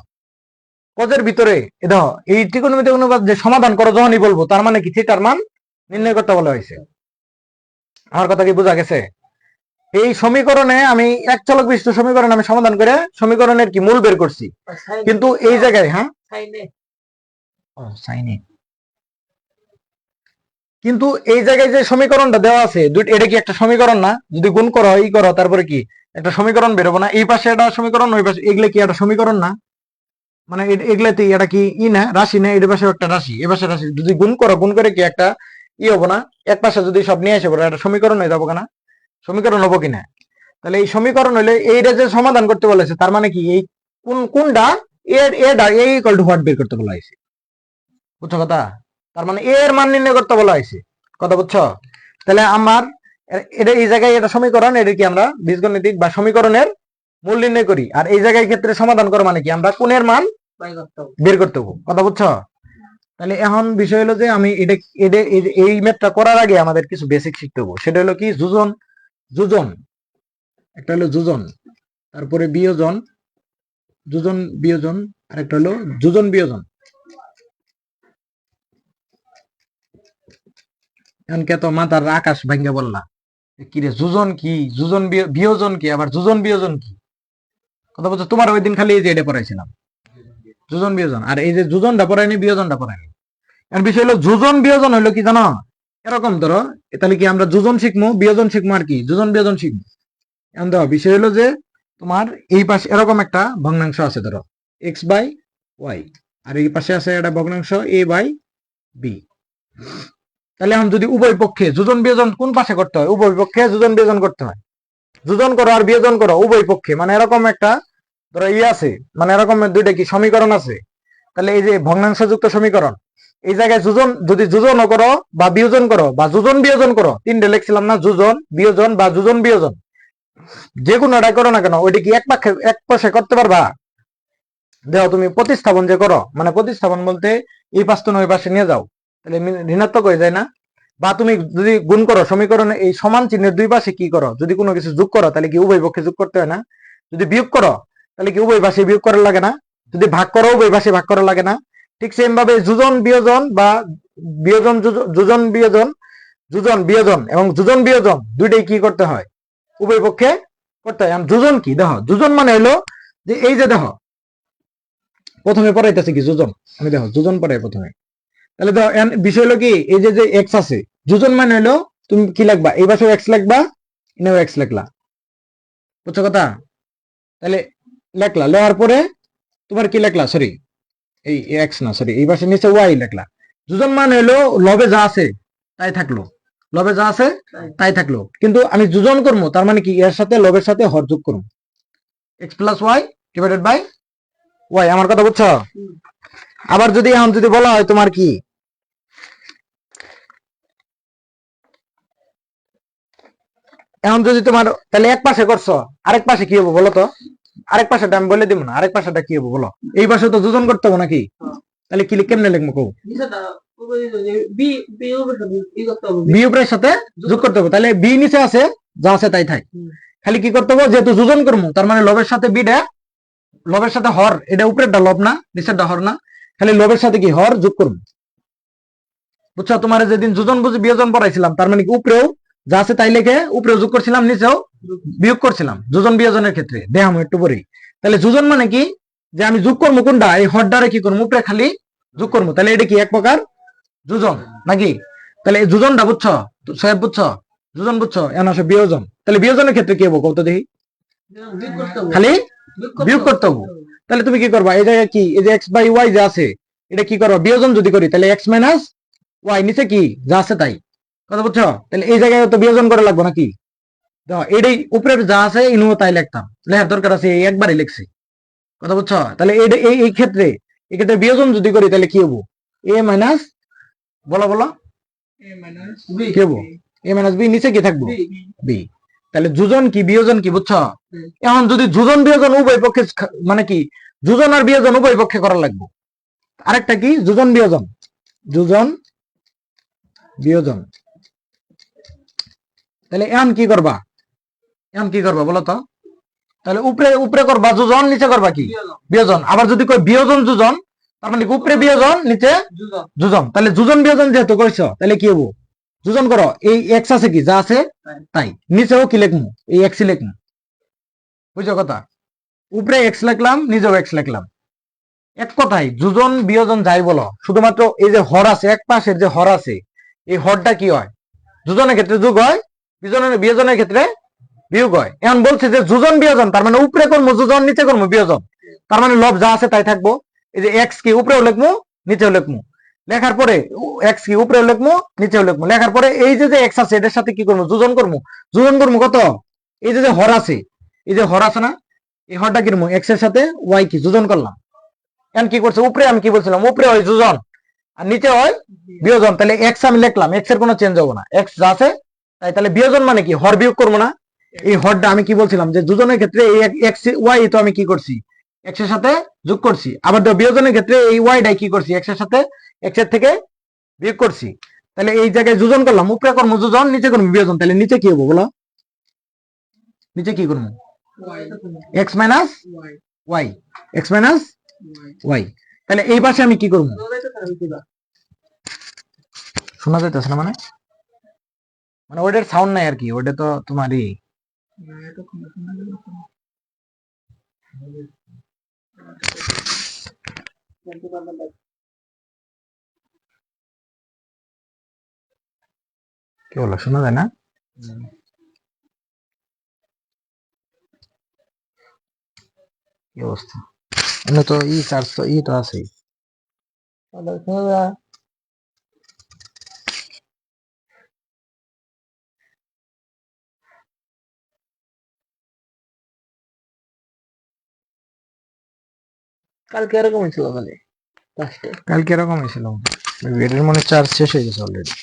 কজের ভিতরে? দেখো এই ত্রিকোণমিতিক অনুপাত যে সমাধান করো যখনই বলবো, তার মানে কি থিটার মান নির্ণয় করতে বলা হয়েছে। আমার কথা কি বোঝা গেছে? এই সমীকরণে আমি এক চলক বিশিষ্ট সমীকরণ আমি সমাধান করে সমীকরণের কি মূল বের করছি, কিন্তু এই জায়গায় সাইন এ, কিন্তু এই জায়গায় যে সমীকরণটা দেওয়া আছে এটা কি একটা সমীকরণ না? যদি গুণ করো ই করো তারপরে কি একটা সমীকরণ বেরোবো না? এই পাশে একটা সমীকরণ, ওই পাশে, এগুলো কি একটা সমীকরণ না? মানে এগুলাতে এটা কি ই না, রাশি না? এর পাশে একটা রাশি, এ পাশে রাশি, যদি গুণ করো, গুণ করে কি একটা ই হবো না? এক পাশে যদি সব নিয়ে আসে পড়ো একটা সমীকরণ হয়ে যাবো না? সমীকরণ হবো কিনা? তাহলে এই সমীকরণ হলে এইটা যে সমাধান করতে বলেছে, তার মানে কি এই কোনটা এ ইকুয়াল টু হোয়াট বের করতে বলা হয়েছে, বুঝছো কথা? তার মানে এর মান নির্ণয় করতে বলা হয়েছে, কথা বুঝছো? তাহলে আমার এটা এই জায়গায় এটা সমীকরণ, এটা কি আমরা বীজগণিতিক বা সমীকরণের মূল নির্ণয় করি, আর এই জায়গায় ক্ষেত্রে সমাধান করো মানে কি আমরা কোণের মান বের করতে হবে, কথা বুঝছো? তাহলে এখন বিষয় হলো যে আমি এই ম্যাথটা করার আগে আমাদের কিছু বেসিক শিখতে হবে, সেটা হলো কি যোজন, যোজন একটা হলো যোজন, তারপরে বিয়োজন, যোজন বিয়োজন, আর একটা হলো যোজন বিয়োজন। এখন কে তো মাথার আকাশ ভাঙ্গা বললা, কি রে যোজন কি, যোজন বিয়োজন কি, আবার যোজন বিয়োজন কি, কথা বলছো? তোমার ওই দিন খালি এই যে এটা পড়াইছিলাম যোজন বিয়োজন, আর এই যে যোজনটা পড়াইনি, বিয়োজনটা পড়াইনি। এখন বিষয় হলো যোজন বিয়োজন হইলো কি জানো, এরকম ধরো, তাহলে কি আমরা যোজন শিখবো, বিয়োজন শিখবো, আর কি যোজন বিয়োজন শিখবো। এখন দেখো বিষয় হলো যে তোমার এই পাশে এরকম একটা ভগ্নাংশ আছে, ধরো এক্স বাই ওয়াই, আর এই পাশে আছে একটা ভগ্নাংশ এ বাই বি। তাহলে এখন যদি উভয় পক্ষে যোজন বিয়োজন কোন পাশে করতে হয়, উভয় পক্ষে যোজন বিয়োজন করতে হয়, যোজন করো আর বিয়োজন করো উভয় পক্ষে, মানে এরকম একটা ধরো আছে, মানে এরকম দুইটা কি সমীকরণ আছে, তাহলে এই যে ভগ্নাংশযুক্ত সমীকরণ, এই জায়গায় যোজন যদি যোজনও করো বা বিয়োজন করো বা যোজন বিয়োজন করো, তিনটে লিখছিলাম না, যোজন বিয়োজন বা যোজন বিয়োজন, যে কোনোটাই করো না কেন, ওইটা কি এক পাশে করতে পারবা? দেখো তুমি প্রতিস্থাপন যে করো, মানে প্রতিস্থাপন বলতে এই পাশ তো ওই পাশে নিয়ে যাও, তাহলে ঋণাত্মক হয়ে যায় না? বা তুমি যদি গুণ করো সমীকরণে এই সমান চিহ্নের দুই পাশে কি করো, যদি কোনো কিছু যোগ করো তাহলে কি উভয় পক্ষে যোগ করতে হয় না? যদি বিয়োগ করো তাহলে কি উভয় পাশে বিয়োগ করা লাগে না? যদি ভাগ করো উভয় পাশে ভাগ করা লাগে না? ঠিক সেম ভাবে যোজন বিয়োজন বা বিয়োজন যোজন বিয়োজন, যোজন বিয়োজন এবং যোজন বিয়োজন দুইটাই কি করতে হয়, উভয় পক্ষে করতে হয়। যোজন কি দেখো, যোজন মানে হলো যে এই যে দেখো প্রথমে পড়াইতেছে কি যোজন, আমি দেখো যোজন পড়াই প্রথমে, তাহলে দেখো বিষয় হলো কি এই যে এক্স আছে, যোজন মানে হলো তুমি কি লিখবা, এই পাশেও এক্স লিখবা, এনেও এক্স লিখলা, বুঝছো কথা? তাহলে লেখলা, লেখার পরে তোমার কি লেখলা, সরি এই এক্স না, সরি এই পাশে নিচে ওয়াই লেখলা। যোজন মানে হলো লবে যা আছে তাই থাকলো, লবে যা আছে তাই থাকলো, কিন্তু আমি যোজন করবো তার মানে কি এর সাথে লবের সাথে হর যোগ করবো, X plus Y divided by Y, আমার কথা বুঝছো? আবার যদি এখন যদি বলা হয় তোমার কি, এখন যদি তোমার তাহলে এক পাশে করছো, আরেক পাশে কি হবো বলো তো? আরেক পাশেটা আমি বলে দিব না, আরেক পাশেটা কি হবো বলো? এই পাশে তো যোজন করতে হবে নাকি? তাহলে কি কেমনে লিখবো কও? বি উপরের সাথে যোগ করতে হবে, তাহলে বি নিচে আছে যা আছে তাই থাক, খালি কি করতে হবে, যেহেতু যোজন করবো তার মানে লবের সাথে বিটা, লবের সাথে হর, এটা উপরেরটা লব না, নিচেরটা হর না, খালি লবের সাথে কি হর যোগ করবো, বুঝছো? তোমার যেদিন যোজন বুঝি বিয়োজন পড়াইছিলাম, তার মানে কি উপরেও যা আছে তাই লিখে উপরেও যোগ করছিলাম, নিচেও বিয়োগ করছিলাম, যোজন বিয়োজনের ক্ষেত্রে দেখাম একটু পরেই। তাহলে যোজন মানে কি, যে আমি যোগ করবো কোনটা, এই হরডারে কি করবো, উপরে খালি যোগ করবো, তাহলে এটা কি এক প্রকার যোজন নাকি? তাহলে এই যোজনটা বুঝছো, সাহেব বুঝছো? যোজন বুঝছো, এখন আসে বিয়োজন, তাহলে বিয়োজনের ক্ষেত্রে কি হবো কত দেখি, খালি বিয়োগ করতে হবো। তাহলে তুমি কি করবা, এই জায়গায় কি এই যে এক্স বাই ওয়াই যে আছে এটা কি করবা, বিয়োজন যদি করি তাহলে এক্স মাইনাস ওয়াই, নিচে কি যা আছে তাই, কথা বুঝছো? তাহলে এই জায়গায় তো বিয়োজন করা লাগবে নাকি? দেখো এটাই উপরের যা আছে ইনুও তাই লিখতাম, লেখার দরকার আছে এই একবারই লিখছি, কথা বুঝছো? তাহলে এই ক্ষেত্রে এক্ষেত্রে বিয়োজন যদি করি তাহলে কি হবো, এ মাইনাস, বলো বলো কি হবো, এ মাইনাস বি, নিচে কি থাকবো বি। তাহলে যোজন কি বিয়োজন কি, বুঝছো? এখন যদি যোজন বিয়োজন উভয় পক্ষে, মানে কি যোজন আর বিয়োজন উভয় পক্ষে করা লাগবে। আরেকটা কি যোজন বিয়োজন, যোজন বিয়োজন, তাহলে এখন কি করবা, এখন কি করবা বলো তো? তাহলে উপরে উপরে করবা যোজন, নিচে করবা কি বিয়োজন। আবার যদি কই বিয়োজন যোজন, তার মানে উপরে বিয়োজন নিচে যোজন, তাহলে যোজন বিয়োজন যেহেতু করেছো তাহলে কি হবো, যোজন করো এই এক্স আছে কি যা আছে তাই, নিচেও কি লিখবো এই এক্স লিখবো, বুঝছো কথা? উপরে এক্স লিখলাম, নিচেও এক্স লিখলাম, এক কথাই যোজন বিয়োজন যাই বলো, শুধুমাত্র এই যে হর আছে এক পাশের যে হর আছে, এই হরটা কি হয়, যোজনের ক্ষেত্রে যোগ হয়, বিয়োজনের ক্ষেত্রে বিয়োগ হয়। এখন বলছে যে যোজন বিয়োজন, তার মানে উপরে করবো যোজন, নিচে করবো বিয়োজন, তার মানে লব যা আছে তাই থাকবো। এই যে এক্স কি উপরেও লিখবো নিচেও লিখবো, লেখার পরে এক্স কি উপরেও লিখবো নিচেও লিখবো, লেখার পরে এই যে এক্স আছে এটার সাথে কি করবো, যোজন করবো। যোজন করবো কত, এই যে হর আছে, এই যে হর আছে না, এই হরটা কি করবো, এক্স এর সাথে ওয়াই কি যোজন করলাম, এখন কি করছে উপরে আমি কি বলছিলাম উপরে হয় যোজন আর নিচে হয় বিয়োজন, তাহলে এক্স আমি লিখলাম, এক্স এর কোনো চেঞ্জ হবো না, এক্স যা আছে তাই। তাহলে বিয়োজন মানে কি হর বিয়োগ করবো না, এই হরটা আমি কি বলছিলাম যে যোজনের ক্ষেত্রে এই এক্স ওয়াই তো আমি কি করছি এক্স এর সাথে যোগ করছি, আবার বিয়োজনের ক্ষেত্রে এই ওয়াইটাই কি করছি এক্স এর সাথে এক্স এর থেকে বিয়োগ করছি। তাহলে এই জায়গায় যোজন করলাম, উপরে করবো যোজন, নিচে করবো বিয়োজন, তাহলে নিচে কি হবো বলো, নিচে কি করবো X minus Y, X minus Y. তাহলে এই পাশে আমি কি করবো, শোনা যাইতেছে না মানে মানে ওটার সাউন্ড নাই আর কি, ওটা তো তোমারই কি বলো, শোনা যায় না? কি অবস্থা, এমনি তো ই চার্জ তো ই তো আছেই। কালকে এরকম ছিল মানে লাস্টে। কালকে এরকম হয়েছিল, এটার মনে চার্জ শেষ হয়ে গেছে অলরেডি।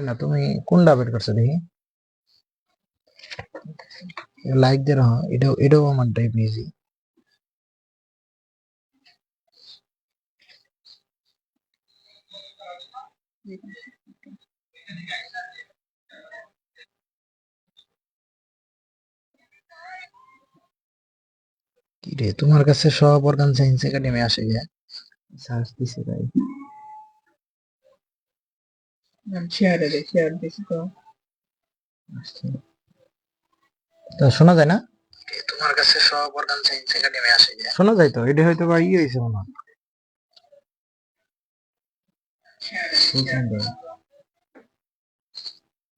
না তুমি কোনটা বের করছো দেখি, লাইক দিয়ে রাখো, এটাও আমার টাইপ ইজি। কি রে তোমার কাছে সব অর্গান সায়েন্স একাডেমি আসে গে, সার্চ দিছে তাই। শেয়ার দিছি তো। তা শোনা যায় না? তোমার কাছে সব অর্গান সায়েন্স একাডেমি আসে গে, শোনা যায় তো, এটা হয়তো বা ই হয়েছে মনে হয়।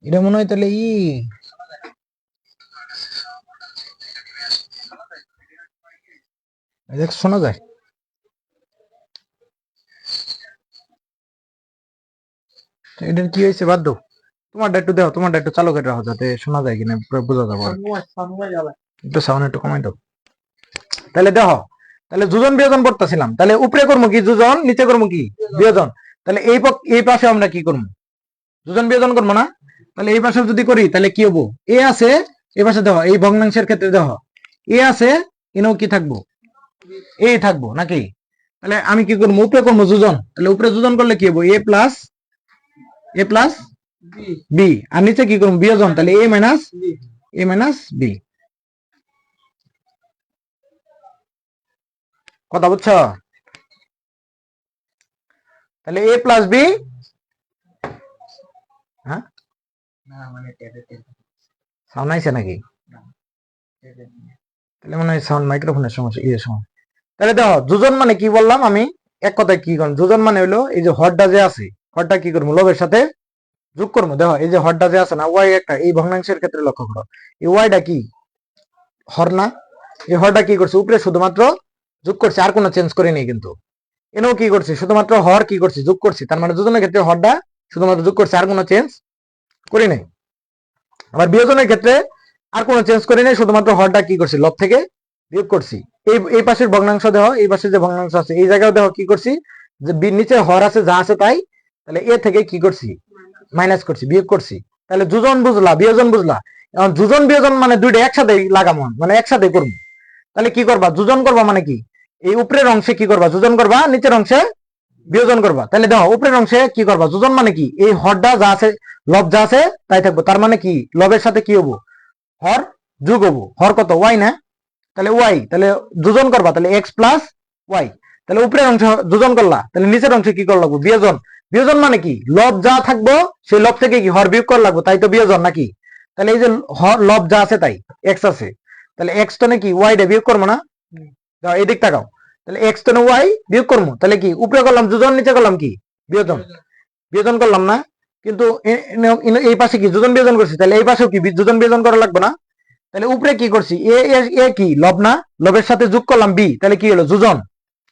এটা মনে হয় তাহলে ই দেখ শোনা যায়, এটার কি হয়েছে বাদ দাও, তোমারটা একটু দাও, তোমারটা একটু চালু করে রাখো যাতে শোনা যায় কিনা বোঝা যাবে, একটু সাউন্ড একটু কমাই দাও। তাহলে দেখো, তাহলে যোজন বিয়োজন করতেছিলাম, তাহলে উপরে করবো কি যোজন, নিচে করবো কি বিয়োজন, তাহলে এই পাশে আমরা কি করবো যোজন বিয়োজন করবো না, তাহলে এই পাশে যদি করি তাহলে কি হবো, এ আছে এই পাশে দেখো, এই ভগ্নাংশের ক্ষেত্রে দেখো এ আছে, এনেও কি থাকবো এই থাকবো নাকি, তাহলে আমি কি করবো উপরে করবো যোজন, তাহলে উপরে যোজন করলে কি হবো এ প্লাস বি, আর নিচে কি করবো বিয়োজন, তাহলে এ মাইনাস বি। কথা বুঝছো? তাহলে এ প্লাস বি, হ্যাঁ সাউন্ড আইছে নাকি, তাহলে মনে হয় সাউন্ড মাইক্রোফোনের সমস্যা, ইয়ে সমস্যা। তাহলে দেখো যোজন মানে কি বললাম আমি, এক কথায় কি করবো, যোজন মানে হলো এই যে হরটা যে আছে, হরটা কি করবো লবের সাথে যোগ করবো। দেখো এই যে হরটা যে আছে না ওয়াই একটা, এই ভগ্নাংশের ক্ষেত্রে লক্ষ্য করো, এই ওয়াইটা কি হর না, এই হরটা কি করছে উপরে শুধুমাত্র যোগ করছে, আর কোনো চেঞ্জ করিনি, কিন্তু এনেও কি করছি শুধুমাত্র হর কি করছি যোগ করছি, তার মানে যোজনের ক্ষেত্রে হরটা শুধুমাত্র যোগ করছে, আর কোনো চেঞ্জ করি নাই। আবার বিয়োজনের ক্ষেত্রে আর কোনো চেঞ্জ করি নাই, শুধুমাত্র হরটা কি করছি লব থেকে বিয়োগ করছি। এই পাশের ভগ্নাংশ দেখো, এই পাশে যে ভগ্নাংশ আছে এই জায়গায় দেখো কি করছি, যে নিচে হর আছে যা আছে তাই, তাহলে এ থেকে কি করছি মাইনাস করছি, বিয়োগ করছি। তাহলে যোজন বুঝলা বিয়োজন বুঝলা, এখন যোজন বিয়োজন মানে দুইটা একসাথে লাগামো, মানে একসাথে করবো। তাহলে কি করবা যোজন করবা মানে কি, এই উপরের অংশে কি করবা যোজন করবা, নিচের অংশে বিয়োজন করবা। তাহলে দেখো উপরের অংশে কি করবা যোজন মানে কি, এই হরটা যা আছে লব যা আছে তাই থাকবো, তার মানে কি লবের সাথে কি হবো হর যোগ হবো, হর কত ওয়াই না, তাহলে ওয়াই, তাহলে যোজন করবা তাহলে এক্স প্লাস ওয়াই, তাহলে উপরের অংশ যোজন করলা, তাহলে নিচের অংশে কি করা লাগবো বিয়োজন। বিয়োজন মানে কি লব যা থাকবো সেই লব থেকে কি হর বিয়োগ করা লাগবো, তাই তো বিয়োজন নাকি। তাহলে এই যে লব যা আছে তাই এক্স আছে, তাহলে এক্স তো নাকি ওয়াই ডে বিয়োগ করবো না, এই দিক তাকাও, তাহলে এক্স তো ওয়াই বিয়োগ করবো, তাহলে কি উপরে করলাম যোজন, নিচে করলাম কি বিয়োজন, বিয়োজন করলাম না, কিন্তু এই পাশে কি যোজন বিয়োজন করছি, তাহলে এই পাশেও কি যোজন বিয়োজন করা লাগবে না। তাহলে উপরে কি করছি এ কি লব না, লবের সাথে যোগ করলাম বি, তাহলে কি হলো যোজন,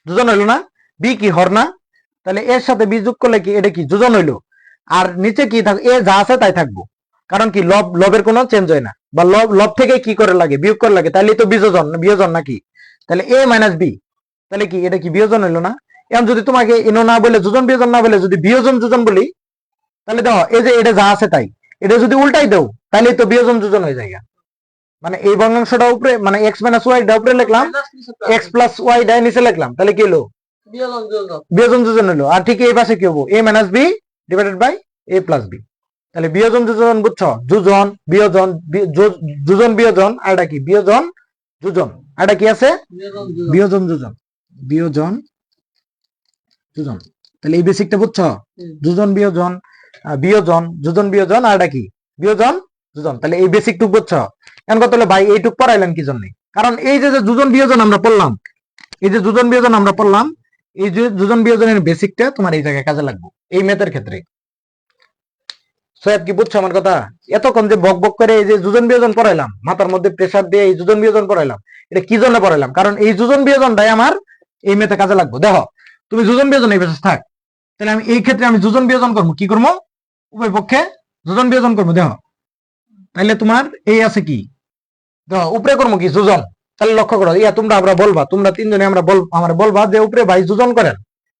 যোজন হইলো না, বি কি হর না, তাহলে এর সাথে বি যোগ করলে কি এটা কি যোজন হইলো, আর নিচে কি থাকবে এ যা আছে তাই থাকবো, কারণ কি লবের কোনো চেঞ্জ হয় না, বা লব থেকে কি করে লাগে, বিয়োগ করে লাগে, তাহলে তো বিয়োজন নাকি, তাহলে এ মাইনাস বি, তাহলে কি এটা কি বিয়োজন হইলো না? এখন যদি তোমাকে এনো না বলে, যোজন বিয়োজন না বলে যদি বিয়োজন যোজন বলি, তাহলে দেখো এই যে এটা যা আছে তাই, এটা যদি উল্টাই দাও তাহলে তো বিয়োজন যোজন হয়ে যায়। মানে এই ভগ্নাংশটা উপরে, মানে এক্স মাইনাস ওয়াই ডা উপরে লিখলাম, এক্স প্লাস ওয়াই ডা নিচে লিখলাম, তাহলে কি হলো? বিয়োজন যোজন হলো। আর ঠিক এই পাশে কি হবো? A minus b divided by a plus b. তাহলে বিয়োজন যোজন বুঝছো? যোজন বিয়োজন, যোজন বিয়োজন, আর এটা কি বিয়োজন যোজন, আর এটা কি আছে বিয়োজন যোজন, বিয়োজন যোজন। তাহলে এই বেসিকটা বুঝছো? যোজন বিয়োজন, বিয়োজন যোজন বিয়োজন, আর এটা কি বিয়োজন যোজন। তাহলে এই বেসিকটুক বুঝছো? এখন কত হলো ভাই এইটুক পড়াইলেন কি জন্য? কারণ এই যে যোজন বিয়োজন আমরা পড়লাম, এই যে যোজন বিয়োজন আমরা পড়লাম, এই যে যোজন বিয়োজনের বেসিকটা তোমার এই জায়গায় কাজে লাগবে এই ম্যাথের ক্ষেত্রে। সোয়াব কি বুঝছো আমার কথা? এতক্ষণ যে বক বক করে এই যে যোজন বিয়োজন পড়াইলাম, মাথার মধ্যে প্রেসার দিয়ে এই যোজন বিয়োজন পড়াইলাম, এটা কি জন্য পড়াইলাম? কারণ এই যোজন বিয়োজনটাই আমার এই ম্যাথে কাজে লাগবে। দেখো তুমি যোজন বিয়োজন এই বেসিস থাক, তাহলে আমি এই ক্ষেত্রে আমি যোজন বিয়োজন করবো, কি করবো? উভয় পক্ষে যোজন বিয়োজন করবো। দেখো তাহলে তোমার এই আছে কি, দেখো উপরে করবো কি যোজন। তাহলে লক্ষ্য করো, তোমরা আমরা বলবা, তোমরা তিনজনে আমরা আমার বলবা যে উপরে ভাই যোজন করেন।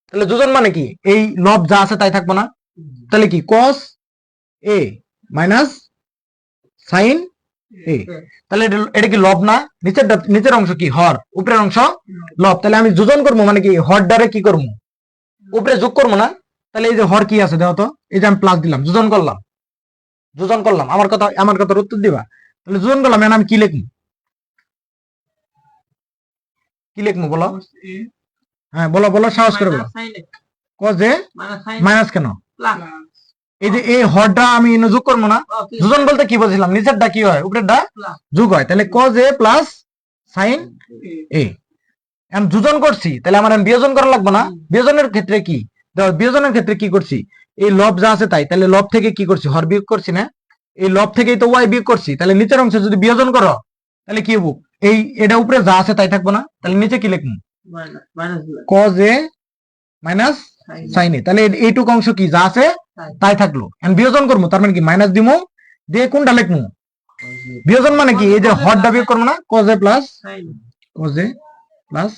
তাহলে যোজন মানে কি, এই লব যা আছে তাই থাকবো না? তাহলে কি cos এ মাইনাস সাইন এ, তাহলে এটা কি লব না? নিচের অংশ কি হর, উপরের অংশ লব। তাহলে আমি যোজন করবো মানে কি হর দ্বারা কি করবো, উপরে যোগ করবো না? তাহলে এই যে হর কি আছে দেখো তো, এই যে আমি প্লাস দিলাম, যোজন করলাম, যোজন করলাম, আমার কথার উত্তর দিবা। তাহলে যোজন করলাম, আমি কি লিখবো, কি লিখবো বলো? হ্যাঁ বলো বলো, সাহস করে বলো। cos এ মাইনাস কেন? এই যে এই হরটা আমি যোগ করবো না? যোজন বলতে কি বলছিলাম, নিচেরটা কি হয়, উপরেরটা যোগ হয়। তাহলে cos এ প্লাস সাইন এ, আমি যোজন করছি, তাহলে আমার বিয়োজন করা লাগবে না? বিয়োজনের ক্ষেত্রে কি, বিয়োজনের ক্ষেত্রে কি করছি, এই লব যা আছে তাই, তাহলে লব থেকে কি করছি, হর বিয়োগ করছি না? এই লব থেকেই তো ওয়াই বিয়োগ করছি, তাহলে নিচের অংশে যদি বিয়োজন করো তাহলে কি হবো, এই এটা উপরে যা আছে তাই থাকবো না? তাহলে নিচে কি লিখবো, cos এ মাইনাস সাইন এ। তাহলে এইটুকু অংশ কি যা আছে তাই থাকলো, বিয়োজন করবো, তার মানে কি মাইনাস দিমু, দিয়ে কোনটা লিখবো, বিয়োজন মানে কি এই যে হরটা বিয়োগ করবো না, cos এ প্লাস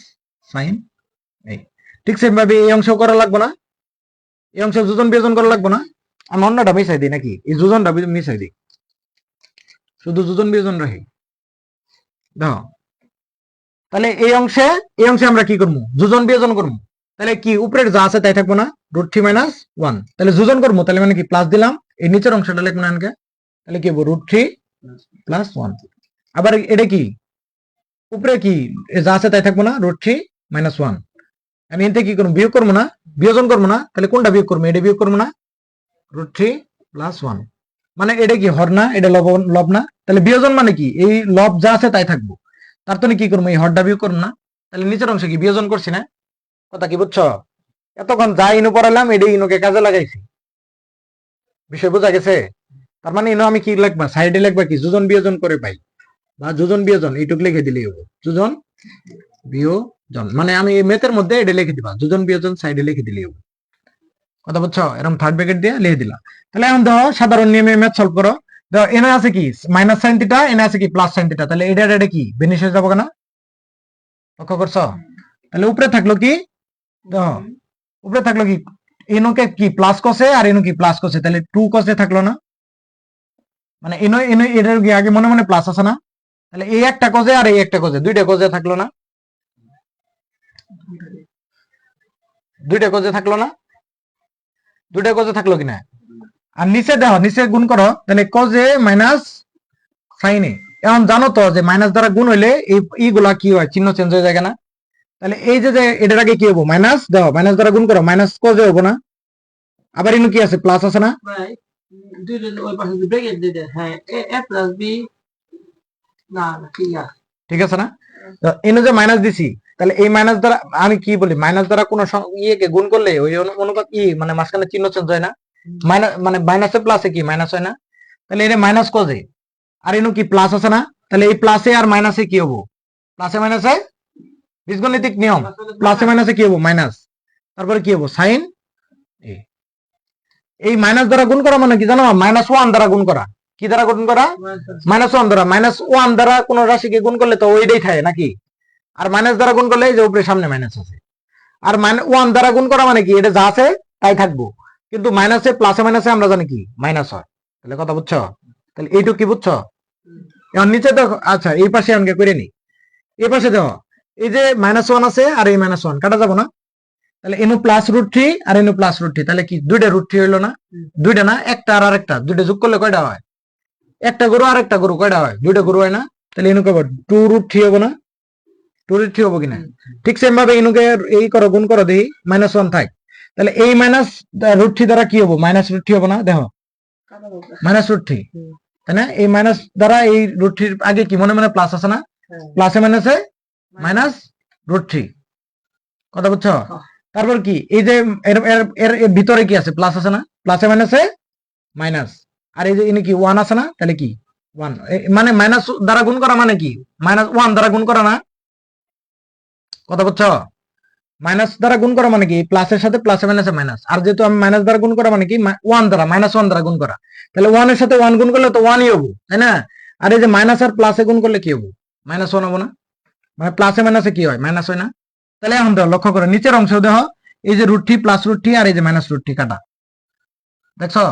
সাইন এই। ঠিক সেম ভাবে এই অংশ করা লাগবে না, এই অংশ যোজন বিয়োজন করা লাগবে না? আমি অন্যটা মিশাই দিই নাকি, এই যোজনটা মিশাই দিই, শুধু যোজন বিয়োজন রাখি। দেখো তাহলে এই অংশে আমরা কি করবো, যোজন বিয়োজন করবো। তাহলে কি উপরের যা আছে তাই থাকবো না, √3 মাইনাস 1। তাহলে যোজন করবো, তাহলে মানে কি প্লাস দিলাম, এই নিচের অংশটা লিখবো না আনকে, তাহলে কি হবো √3 প্লাস 1। আবার এটা কি উপরে কি যা আছে তাই থাকবো না, √3 মাইনাস 1। আমি এতে কি করবো, বিয়োগ করবো না, বিয়োজন করবো না? তাহলে কোনটা বিয়োগ করবো, এটা বিয়োগ করবো না, √3 প্লাস 1। মানে এটা কি হর না, এটা লব না? তাহলে বিয়োজন মানে কি এই লব যা আছে তাই থাকবো, তার তো কি করবো, এই হরটা বিয়োগ করবো না? তাহলে নিচের অংশ কি বিয়োজন করছি না? কথা কি বুঝছো? এতক্ষণ যা ইনু পড়ালাম এটা ইনুকে কাজে লাগাইছি, বিষয় বোঝা গেছে? তার মানে ইনো আমি কি লিখবা, সাইডে লিখবা কি যোজন বিয়োজন করে পাই, বা যোজন বিয়োজন এইটুক লিখে দিলেই হবো, যোজন বিয়োজন। মানে আমি ম্যাথের মধ্যে এটা লিখে দিবা, যোজন বিয়োজন সাইডে লিখে দিলেই হবো। কথা বুঝছো? এরকম থার্ড ব্র্যাকেট দিয়ে লিখে দিলা। তাহলে এখন দেখো সাধারণ নিয়মে ম্যাথ সলভ করো। দেখো এনে আছে কি মাইনাস সাইন থিটা, এনে আছে কি প্লাস সাইন থিটা, তাহলে এটা কি বেনিশ হয়ে যাবো না? লক্ষ্য করছো? তাহলে উপরে থাকলো কি, দেখো উপরে থাকলো কি, এনোকে কি প্লাস কসে আর এনো কি প্লাস কসে, তাহলে 2 কসে থাকলো না? মানে এনো এনো এটার কি আগে মনে মনে প্লাস আছে না? তাহলে এই একটা কজে আর এই একটা কজে, দুইটা কজে থাকলো না? দুইটা কজে থাকলো না? দুইটা কজে থাকলো কিনা? আর নিচে দেখো, নিচে গুণ করো, তাহলে কজে মাইনাস সাইনে। এখন জানো তো যে মাইনাস দ্বারা গুণ হইলে এইগুলা কি হয়, চিহ্ন চেঞ্জ হয়ে যায় না? তাহলে এই যে এটার আগে কি হবো, মাইনাস, দেখো মাইনাস দ্বারা গুণ করো, মাইনাস কজে হবো না? আবার ইনু কি আছে, প্লাস আছে না? ঠিক আছে না? এনে যে মাইনাস দিছি, তাহলে এই মাইনাস দ্বারা আমি কি বলি, মাইনাস দ্বারা কোন ইয়েকে গুণ করলে ওই অনুপাত মানে মাঝখানে চিহ্ন চেঞ্জ হয় না? মাইনাস মানে মাইনাসে প্লাসে কি মাইনাস হয় না? তাহলে এটা মাইনাস কজে, আর এনু কি প্লাস আছে না? তাহলে এই প্লাসে আর মাইনাসে কি হবো, প্লাসে মাইনাসে বীজগণিতিক নিয়ম, প্লাসে মাইনাসে কি হবো, মাইনাস, তারপরে কি হবো সাইন এ। এই মাইনাস দ্বারা গুণ করা মানে কি জানো, -1 দ্বারা গুণ করা। কি দ্বারা গুণ করা, -1 দ্বারা। -1 দ্বারা কোন রাশিকে গুণ করলে তো ওইটাই থাকে নাকি, আর মাইনাস দ্বারা গুণ করলে এই যে উপরে সামনে মাইনাস আছে। আর 1 দ্বারা গুণ করা মানে কি, এটা যা আছে তাই থাকবো, কিন্তু মাইনাসে প্লাসে মাইনাসে আমরা জানি কি মাইনাস হয়। তাহলে কথা বুঝছো, তাহলে এইটুকু কি বুঝছো। এখন নিচে দেখো, আচ্ছা এই পাশে আমাকে করে নি, এই পাশে দেখো এই যে -1 আছে আর এই -1 কাটা যাবো না, তাহলে এনু +√3 আর এনু +√3, তাহলে কি দুইটা √3 হইলো না, দুইটা না, একটা আর আরেকটা, দুইটা যোগ করলে কয়টা হয়, একটা গরু আর একটা গরু কয়টা হয়, দুইটা গরু হয় না, তাহলে এনু কবে 2√3 হবো না, 2√3 হবো কিনা। ঠিক সেম ভাবে এনুকে এই করো, গুণ করো, দেখি -1 থাক, তাহলে এই -√3 দ্বারা কি হবো, -√3 হবো না, দেখো -√3, তাই না, এই মাইনাস দ্বারা এই √3 আগে কি মনে মনে প্লাস আছে না, প্লাসে মাইনাসে -√3, কথা বুঝছো। তারপর কি এই যে এর ভিতরে কি আছে, প্লাস আছে না, প্লাসে মাইনাসে মাইনাস, আর এই যে ইনি কি 1 আছে না, তাহলে কি 1, মানে মাইনাস দ্বারা গুণ করা মানে কি -1 দ্বারা গুণ করা না, কথা বুঝছো। মাইনাস দ্বারা গুণ করা মানে কি প্লাসের সাথে প্লাসে মাইনাসে মাইনাস, আর যেহেতু আমি মাইনাস দ্বারা গুণ করা মানে কি 1 দ্বারা, -1 দ্বারা গুণ করা, তাহলে 1 এর সাথে 1 গুণ করলে তো 1ই হবো, তাই না। আর এই যে মাইনাস আর প্লাসে গুণ করলে কি হবো, -1 হবো না, মানে প্লাসে মাইনাসে কি হয়, মাইনাস হয় না। তাহলে এখন দেখো, লক্ষ্য করো নিচের অংশ দেখো, এই যে √3 +√3 আর এই যে -√3 কাটা, দেখছো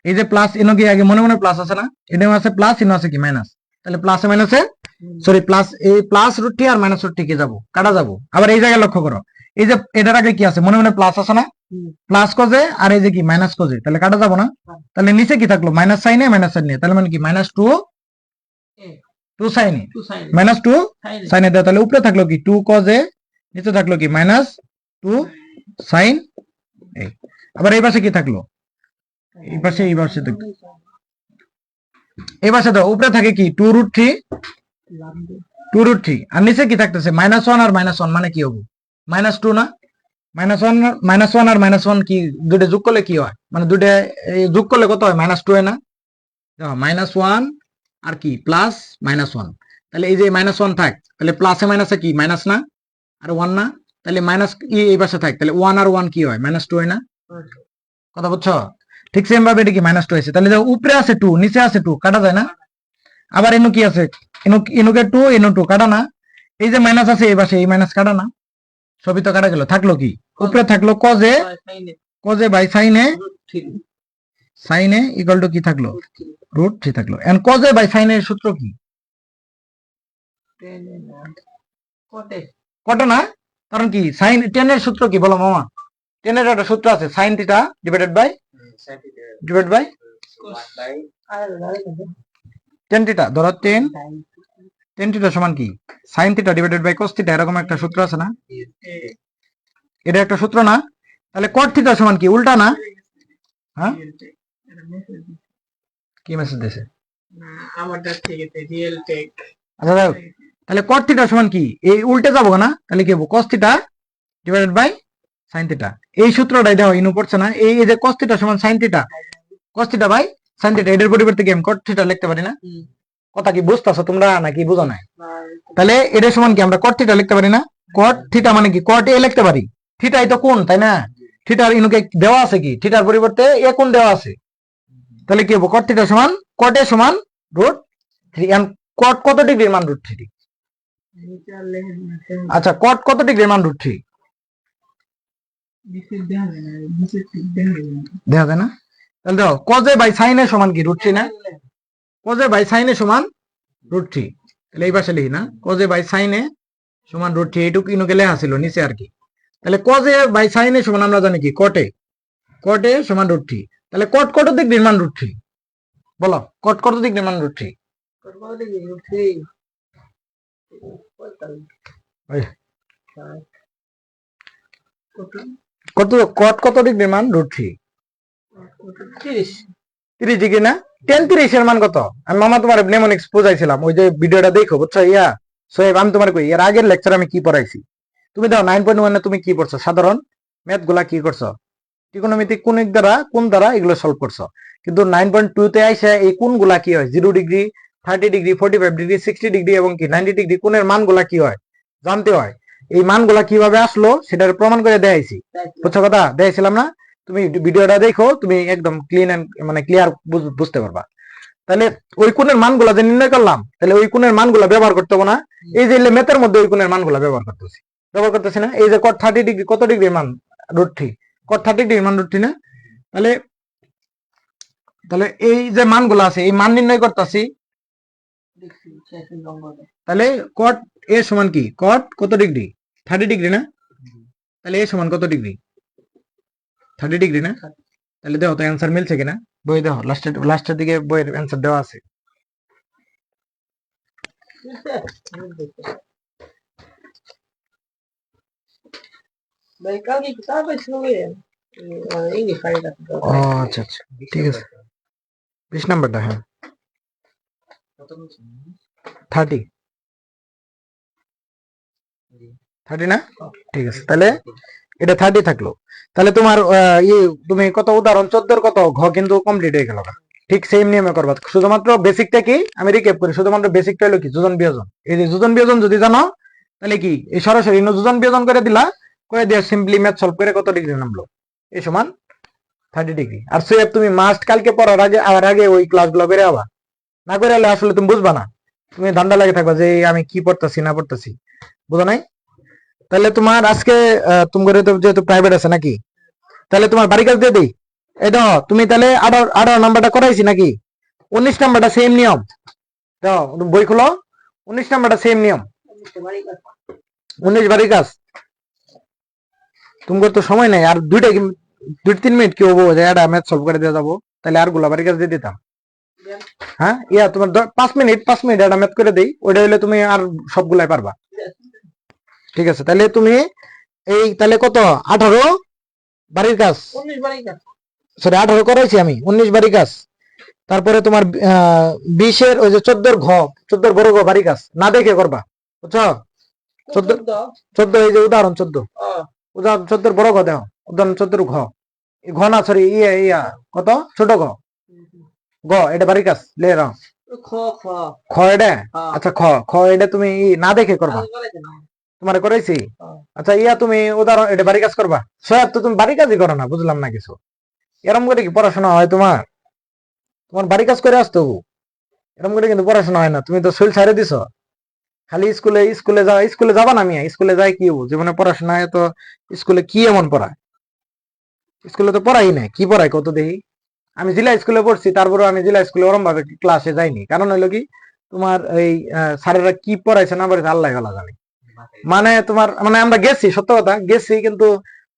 এই যে প্লাস, এনো কি আগে মনে মনে প্লাস আছে না, এনো আছে প্লাস, এনো আছে কি মাইনাস, তাহলে প্লাসে মাইনাসে সরি প্লাস, এই +√3 আর -√3 কে যাবো, কাটা যাবো। আবার এই জায়গায় লক্ষ্য করো, এই যে এটার আগে কি আছে মনে মনে প্লাস আছে না, প্লাস কজে, আর এই যে কি মাইনাস কজে, তাহলে কাটা যাবো না। তাহলে নিচে কি থাকলো, মাইনাস সাইনে মাইনাস সাইনে, তাহলে মানে কি -2 সাইনে, -2 সাইনে দেয়, তাহলে উপরে থাকলো কি 2 কজে, নিচে থাকলো কি -2 সাইন। আবার এই পাশে কি থাকলো, এই পাশে এই পাশে দাও, উপরে থাকে কি 2√3 আর নিচে কি থাকতেছে -1 আর -1, মানে কি হবো -2 না, -1 আর -1 কি দুটো যোগ করলে কি হয়, মানে দুটো যোগ করলে কত হয়, -2 হয় না। দেখো -1 আর কি প্লাস -1, তাহলে এই যে -1 থাক, তাহলে প্লাসে মাইনাসে কি মাইনাস না, আর 1 না, তাহলে মাইনাস এই পাশে থাক, তাহলে 1 আর 1 কি হয়, -2 হয় না, কথা বুঝছো। ঠিক সেম ভাবে এটা কি -2 হয়েছে, তাহলে দেখো উপরে আছে 2 নিচে আছে 2, কাটা যায় না। আবার এনু কি আছে, এনুকে 2 এনু 2 কাটা না, এই যে মাইনাস আছে এই পাশে, এই মাইনাস কাটা না, সবই তো কাটা গেল, থাকলো কি উপরে থাকলো কজে বাই সাইনে ইকুয়াল টু কি থাকলো, √3 থাকলো। এন্ড কজে বাই সাইনের সূত্র কি, কটে না, কারণ কি সাইন 10 এর সূত্র কি বলো মামা, 10 এর একটা সূত্র আছে, sine theta divided by 10 theta, ধরো 10 থিটা সমান কি sine theta divided by cos theta, এরকম একটা সূত্র আছে না, এটা একটা সূত্র না। তাহলে কট থিটা সমান কি উল্টা না, হ্যাঁ কি মেসেজ দিয়েছে, আচ্ছা দেখো, তাহলে কট থিটা সমান কি এই উল্টে যাবো না, তাহলে কি হবো cos theta divided by sine theta, এই সূত্রটাই দেখো ইনু পড়ছে না, এই যে কস থিটা সমান sine theta, cos theta by sine theta, এটার পরিবর্তে কি আমি কট থিটা লিখতে পারি না, কথা কি বুঝতেছো তোমরা নাকি বুঝো না। তাহলে এটা সমান কি আমরা কট থিটা লিখতে পারি না, কট থিটা মানে কি কট এ লিখতে পারি, থিটাই তো কোণ তাই না, থিটার ইনুকে দেওয়া আছে কি, থিটার পরিবর্তে এ কোণ দেওয়া আছে, তাহলে কি হবো কট থিটা সমান কট এ সমান √3, এন্ড কট কত ডিগ্রির মান √3, আচ্ছা কট কত ডিগ্রির মান √3 দেখা যায় না, তাহলে দেখো কজে বাই সাইনে সমান কি √3 না, কজে বাই সাইনে সমান √3, তাহলে এই পাশে লিখি না, কজে বাই সাইনে সমান √3, এইটুকু ইনুকে লেখা ছিল নিচে আর কি। তাহলে কজে বাই সাইনে সমান আমরা জানি কি কটে সমান √3, তাহলে কট কত ডিগ্রির মান √3 বলো, কট কত ডিগ্রির মান √3, কত ডিগ্রির মান √3, 30 ডিগ্রি না, 10 এর মান কত, আমি মামা তোমার নেমোনিক্স বুঝাইছিলাম, ওই যে ভিডিওটা দেখো বুঝছো, সোহেব আমি তোমার কই এর আগের লেকচার আমি কি পড়াইছি, তুমি দাও 9.1 তুমি কি পড়ছো, সাধারণ ম্যাথ গুলা কি করছো, ত্রিকোণমিতিক কোণ দ্বারা এগুলো সলভ করছো, কিন্তু 9.2 তে আইসা এই কোণগুলা কি হয়, 0 ডিগ্রি 30 ডিগ্রি 45 ডিগ্রি 60 ডিগ্রি এবং কি 90 ডিগ্রি কোণের মানগুলা কি হয় জানতে হয়, এই মানগুলা কিভাবে আসলো সেটার প্রমাণ করে দেখাইছি, বুঝছো কথা দেখাইছিলাম না, তুমি ভিডিওটা দেখো, তুমি একদম ক্লিয়ার বুঝতে পারবা। তাহলে ওই কোণের মানগুলা যে নির্ণয় করলাম, তাহলে ওই কোণের মানগুলা ব্যবহার করতে হবে না? এই যে ম্যাথের মধ্যে ওই কোণের মানগুলা ব্যবহার করতেছি না? এই যে cot 30 ডিগ্রি কত ডিগ্রি মান? √3। cot 30 ডিগ্রি মান √3 না? তাহলে তাহলে এই যে মানগুলো আছে এই মান নির্ণয় করতেছি। তাহলে cot a সমান কি? cot কত ডিগ্রি? 30 ডিগ্রি না? তাহলে a সমান কত ডিগ্রি? 30 ডিগ্রি না? তাহলে দেখো তো অ্যান্সার মিলছে কিনা, বই দেখো লাস্টের দিকে বইয়ের অ্যান্সার দেওয়া আছে। ভাই কালকে কিতাব পাইছিল ইংলিশ ফাইলটা ও আচ্ছা আচ্ছা, ঠিক আছে। 20 নাম্বারটা, হ্যাঁ 30 30 না? ঠিক আছে, তাহলে এটা 30 থাকলো। তাহলে তোমার তুমি কত উদাহরণ 14 কত ঘ কিন্তু কমপ্লিট হয়ে গেল। ঠিক সেম নিয়মে করবা, শুধুমাত্র বেসিকটা কি আমি রিক্যাপ করি। শুধুমাত্র বেসিকটা হলো কি যোজন বিয়োজন। এই যে যোজন বিয়োজন যদি জানো তাহলে কি এই সরাসরি যোজন বিয়োজন করে দিলা, করে দিয়ে সিম্পলি ম্যাথ সলভ করে কত ডিগ্রি নামলো এই সমান 30 ডিগ্রি। আর সোয়েব তুমি মাস্ট কালকে পড়ার আগে ওই ক্লাসগুলো করে আবা, না করে হলে আসলে তুমি বুঝবা না, তুমি ধান্দা লাগে থাকবা যে আমি কি পড়তেছি না পড়তেছি, বুঝো নাই? তাহলে তোমার আজকে তোমার তো যেহেতু প্রাইভেট আছে নাকি, তাহলে তোমার বাড়ি কাজ দিয়ে দিই। এটা তুমি তাহলে 18 নাম্বারটা করাইছি নাকি? 19 নাম্বারটা সেম নিয়ম দাও, বই খুলো। 19 নাম্বারটা সেম নিয়ম, 19 বাড়ির কাজ। তোমার তো সময় নাই আর 2-3 মিনিট কি হবো যে এটা ম্যাথ সলভ করে দিয়ে যাবো, তাহলে আর গুলা বাড়ির কাজ দিয়ে দিতাম। হ্যাঁ ইয়া তোমার 5 মিনিট এটা ম্যাথ করে দেই, ওইটা হইলে তুমি আর সবগুলাই পারবা। ঠিক আছে, তাহলে তুমি এই তাহলে কত 18 বাড়ির কাজ, 18 করাইছি আমি, 19 বাড়ির কাজ। তারপরে তোমার 20-এর ওই যে 14 ঘ 14 বড় ঘ বাড়ির কাজ না দেখে করবা, বুঝছো? 14 এই যে উদাহরণ 14 বড় ঘ দেও, উদাহরণ 14 ঘ ঘ না সরি ইয়া কত ছোট ঘ গ এটা বাড়ির কাজ লে রাও খ এটা। আচ্ছা খ এটা তুমি না দেখে করবা, তোমার করাইছি। আচ্ছা ইয়া তুমি উদাহরণ এটা বাড়ি কাজ করবা, সব তো তুমি বাড়ি কাজই করো না, বুঝলাম না কিছু। এরকম করে কি পড়াশোনা হয় তোমার? তোমার বাড়ি কাজ করে আসতো, এরকম করে কিন্তু পড়াশোনা হয় না। তুমি তো শরীর ছাড়ে দিছো, খালি স্কুলে যাবা না মিয়া, স্কুলে যাই কি হবো জীবনে? পড়াশোনা তো স্কুলে কি এমন পড়ায়? স্কুলে তো পড়াই নাই, কি পড়ায় কত দেখি? আমি জেলা স্কুলে পড়ছি, তারপরে আমি জেলা স্কুলে ওরম ভাবে ক্লাসে যাইনি। কারণ হইলো কি তোমার এই স্যারেরা কি পড়াইছে না পড়াইছে আল্লাহ ভালো জানে। মানে তোমার মানে আমরা গেছি, সত্য কথা গেছি, কিন্তু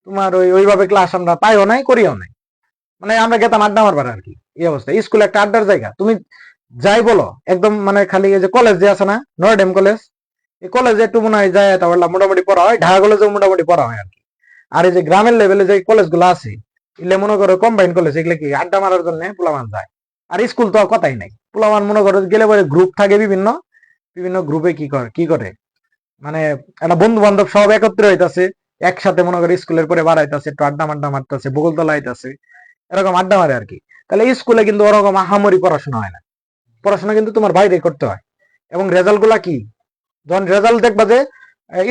তোমার ওইভাবে ক্লাস আমরা পাইও নাই করিও নাই। মানে আমরা গেতাম আড্ডা মারবার আর কি, এই অবস্থা। স্কুল একটা আড্ডার জায়গা, তুমি যাই বলো একদম মানে খালি এই যে কলেজ যে আছে না নরডেম কলেজ, এই কলেজে একটু মনে হয় যায় তারপর মোটামুটি পড়া হয়, ঢাকা কলেজে মোটামুটি পড়া হয় আর কি। আর এই যে গ্রামের লেভেলে যে কলেজ গুলো আছে এগুলো মনে করো কম্বাইন কলেজ, এগুলো কি আড্ডা মারার জন্য পোলামান যায়। আর স্কুল তো কথাই নাই, পোলামান মনে করো গেলে পরে গ্রুপ থাকে, বিভিন্ন বিভিন্ন গ্রুপে কি করে মানে একটা বন্ধু বান্ধব সব একত্র হইতাছে, একসাথে মনে করে স্কুলের পরে বাড়াইতেছে, একটু আড্ডা মাড্ডা মারতেছে, বকুলতলা আইতাছে, এরকম আড্ডা মারে আর কি। তাহলে স্কুলে কিন্তু ওরকম আহামরি পড়াশোনা হয় না, পড়াশোনা কিন্তু তোমার বাইরে করতে হয়। এবং রেজাল্ট গুলা কি, যখন রেজাল্ট দেখবা যে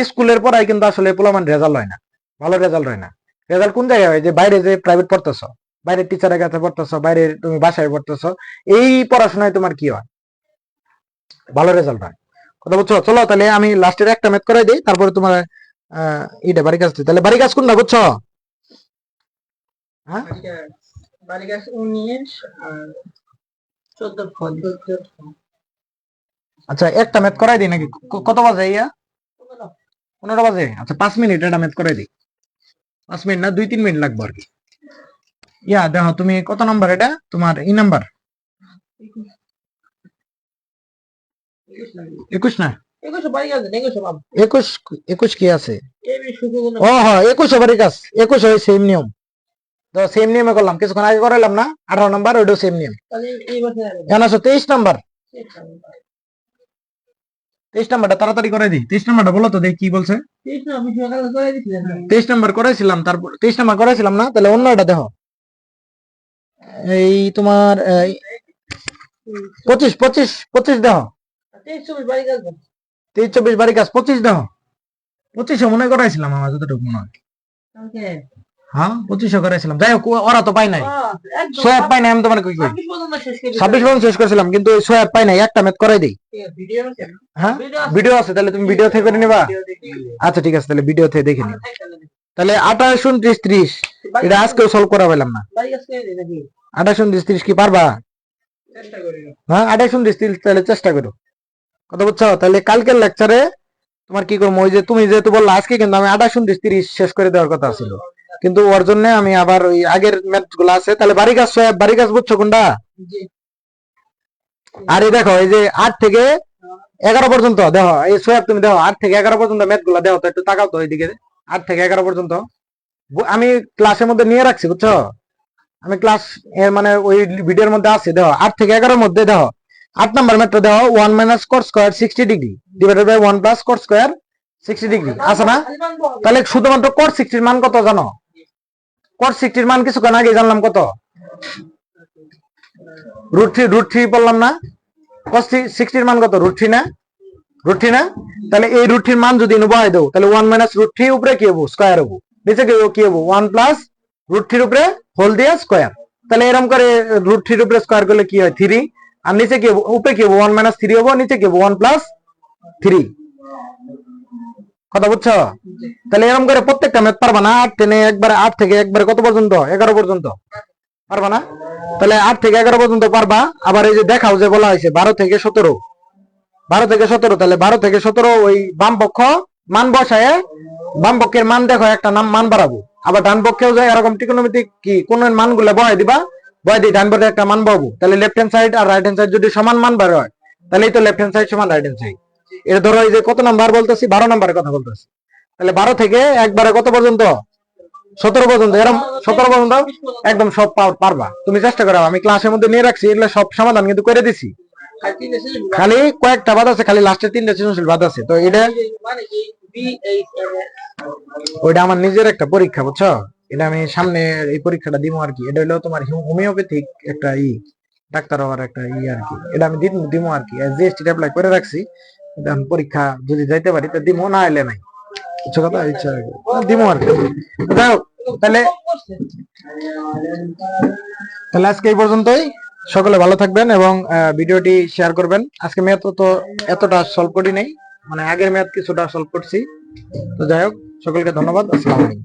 স্কুলের পড়াই কিন্তু আসলে পোলামান রেজাল্ট হয় না, ভালো রেজাল্ট হয় না। রেজাল্ট কোন জায়গায় হয়? যে বাইরে যে প্রাইভেট পড়তেছো, বাইরের টিচারের কাছে পড়তেছো, বাইরে তুমি বাসায় পড়তেছো, এই পড়াশোনায় তোমার কি হয়? ভালো রেজাল্ট হয়। কথা বুঝছো? চলো তাহলে আমি লাস্টের একটা ম্যাথ করাই দিই, তারপরে তোমার এটা বাড়ি কাজ দিই। তাহলে বাড়ি কাজ কোনটা বুঝছো? হ্যাঁ বাড়ি কাজ 19 আর 14 আচ্ছা একটা ম্যাথ করাই দিই নাকি? কত বাজে ইয়া? 15 বাজে। আচ্ছা 5 মিনিট এটা ম্যাথ করাই দিই। 5 মিনিট না 2-3 মিনিট লাগবে আর কি। ইয়া দেখো তুমি কত নাম্বার এটা তোমার ই নাম্বার? 21 না? 21 কি আছে? ও হ্যাঁ 21 বাড়ি কাজ, 21 সেম নিয়ম। তো সেম নিয়মে করলাম, কিছুক্ষণ আগে করাইলাম না 18 নাম্বার, ওইটাও সেম নিয়ম। এখন আসো 23 নাম্বার। 23 নাম্বারটা তাড়াতাড়ি করে দিই। 23 নাম্বারটা বলো তো দেখি কি বলছে। 23 নাম্বার করাইছিলাম, তারপর 23 নাম্বার করাইছিলাম না, তাহলে অন্য এটা দেখো। এই তোমার 25 দেখো, 23-24 বাড়ি কাজ 25 দেখো। 25 মনে করাইছিলাম আমার যতটুকু মনে হয়। হ্যাঁ 2500 করেছিলাম, যাই হোক ওরা তো পাই নাই, একদম সোয়াব পাই নাই, আমি তোমার কই কই 26 পর্যন্ত শেষ করে 26 পর্যন্ত শেষ করেছিলাম, কিন্তু ওই সোয়াব পাই নাই, একটা ম্যাথ করাই দেই। ভিডিও আছে হ্যাঁ ভিডিও আছে, তাহলে তুমি ভিডিও থেকে করে নিবা। আচ্ছা ঠিক আছে, তাহলে ভিডিও থেকে দেখে নিও। তাহলে 28 29 30 এটা আজকেও সলভ করা পেলাম না। ভাই আজকে নাকি 28 29 30 কি পারবা? চেষ্টা করি হ্যাঁ 28 29 30 তাহলে চেষ্টা করো, কথা বুঝছো? তাহলে কালকের লেকচারে তোমার কি করবো, ওই যে তুমি যেহেতু বললা আজকে, কিন্তু আমি 28 29 30 শেষ করে দেওয়ার কথা ছিল, কিন্তু ওর জন্য আমি আবার ওই আগের ম্যাথ গুলো আছে। তাহলে বাড়ি কাজ সোয়াব, বাড়ি কাজ বুঝছো কোনটা? জি আর এই দেখো, এই যে 8 থেকে 11 পর্যন্ত দেখো, এই সোয়াব তুমি দেখো 8 থেকে 11 পর্যন্ত ম্যাথ গুলা দেখো তো, একটু তাকাও তো এইদিকে। 8 থেকে 11 পর্যন্ত আমি ক্লাসের মধ্যে নিয়ে রাখছি, বুঝছো? আমি ক্লাস এর মানে ওই ভিডিওর মধ্যে আছে, দেখো 8 থেকে 11 মধ্যে দেখো 8 নাম্বার ম্যাথটা দেখো, 1 minus cot square 60 degree divided by 1 plus cot square 60 degree আছে না? তাহলে শুধুমাত্র কট 60 এর মান কত জানো? কট 60 এর মান কিছুক্ষণ আগে জানলাম কত, √3 বললাম না? কট 60 এর মান কত? √3 না? √3 না? তাহলে এই √3 মান যদি বহাই দাও, তাহলে 1 মাইনাস √3 উপরে কি হবো? স্কয়ার হবো। নিচে কি হবো? 1 প্লাস √3 উপরে হোল দিয়ে স্কয়ার। তাহলে এরকম করে √3 উপরে স্কয়ার করলে কি হয়? 3। আর নিচে কি হবো? উপরে কি হবো? 1 মাইনাস 3 হবো, নিচে কি হবো? 1 প্লাস 3। কথা বুঝছো? তাহলে এরকম করে প্রত্যেকটা ম্যাথ পারবা না? 8 টেনে একবারে 8 থেকে একবারে কত পর্যন্ত? 11 পর্যন্ত পারবা না? তাহলে 8 থেকে 11 পর্যন্ত পারবা। আবার এই যে দেখাও যে বলা হয়েছে 12 থেকে 17, 12 থেকে 17, তাহলে 12 থেকে 17 ওই বাম পক্ষ মান বসায়, বাম পক্ষের মান দেখো একটা নাম মান বাড়াবো, আবার ডান পক্ষেও যায় এরকম ত্রিকোণমিতিক কি কোন মানগুলো বহাই দিবা, বহাই দিয়ে ডান পক্ষে একটা মান পাবো। তাহলে লেফট হ্যান্ড সাইড আর রাইট হ্যান্ড সাইড যদি সমান মান বার হয়, তাহলে এই তো লেফট হ্যান্ড সাইড সমান রাইট হ্যান্ড সাইড। এটা ধরো এই যে কত নাম্বার বলতেছি? 12 নাম্বারের কথা বলতেছি। তাহলে 12 থেকে একবারে কত পর্যন্ত? 17 পর্যন্ত, এরকম 17 পর্যন্ত একদম সব পারবা। তুমি চেষ্টা করো, আমি ক্লাসের মধ্যে নিয়ে রাখছি, এগুলো সব সমাধান কিন্তু করে দিছি। খালি কয়েকটা বাদ আছে, খালি লাস্টের 3টা সৃজনশীল বাদ আছে। তো এটা ওইটা আমার নিজের একটা পরীক্ষা, বুঝছো? এটা আমি সামনে এই পরীক্ষাটা দিব আর কি। এটা হলো তোমার হোমিওপ্যাথিক একটা ডাক্তার হওয়ার একটা আর কি। এটা আমি দিব আর কি, জিএসটি অ্যাপ্লাই করে রাখছি। এটা আমি পরীক্ষা যদি যাইতে পারি তো দিব, না এলে নাই, বুঝছো কথা? ইচ্ছা দিব আর কি। যাই হোক, তাহলে তাহলে আজকে এই পর্যন্তই। সকলে ভালো থাকবেন এবং ভিডিওটি শেয়ার করবেন। আজকে ম্যাথ তো এতটা সলভ করি নাই, মানে আগের ম্যাথ কিছুটা সলভ করছি। তো যাই হোক, সকলকে ধন্যবাদ। আসসালামু আলাইকুম।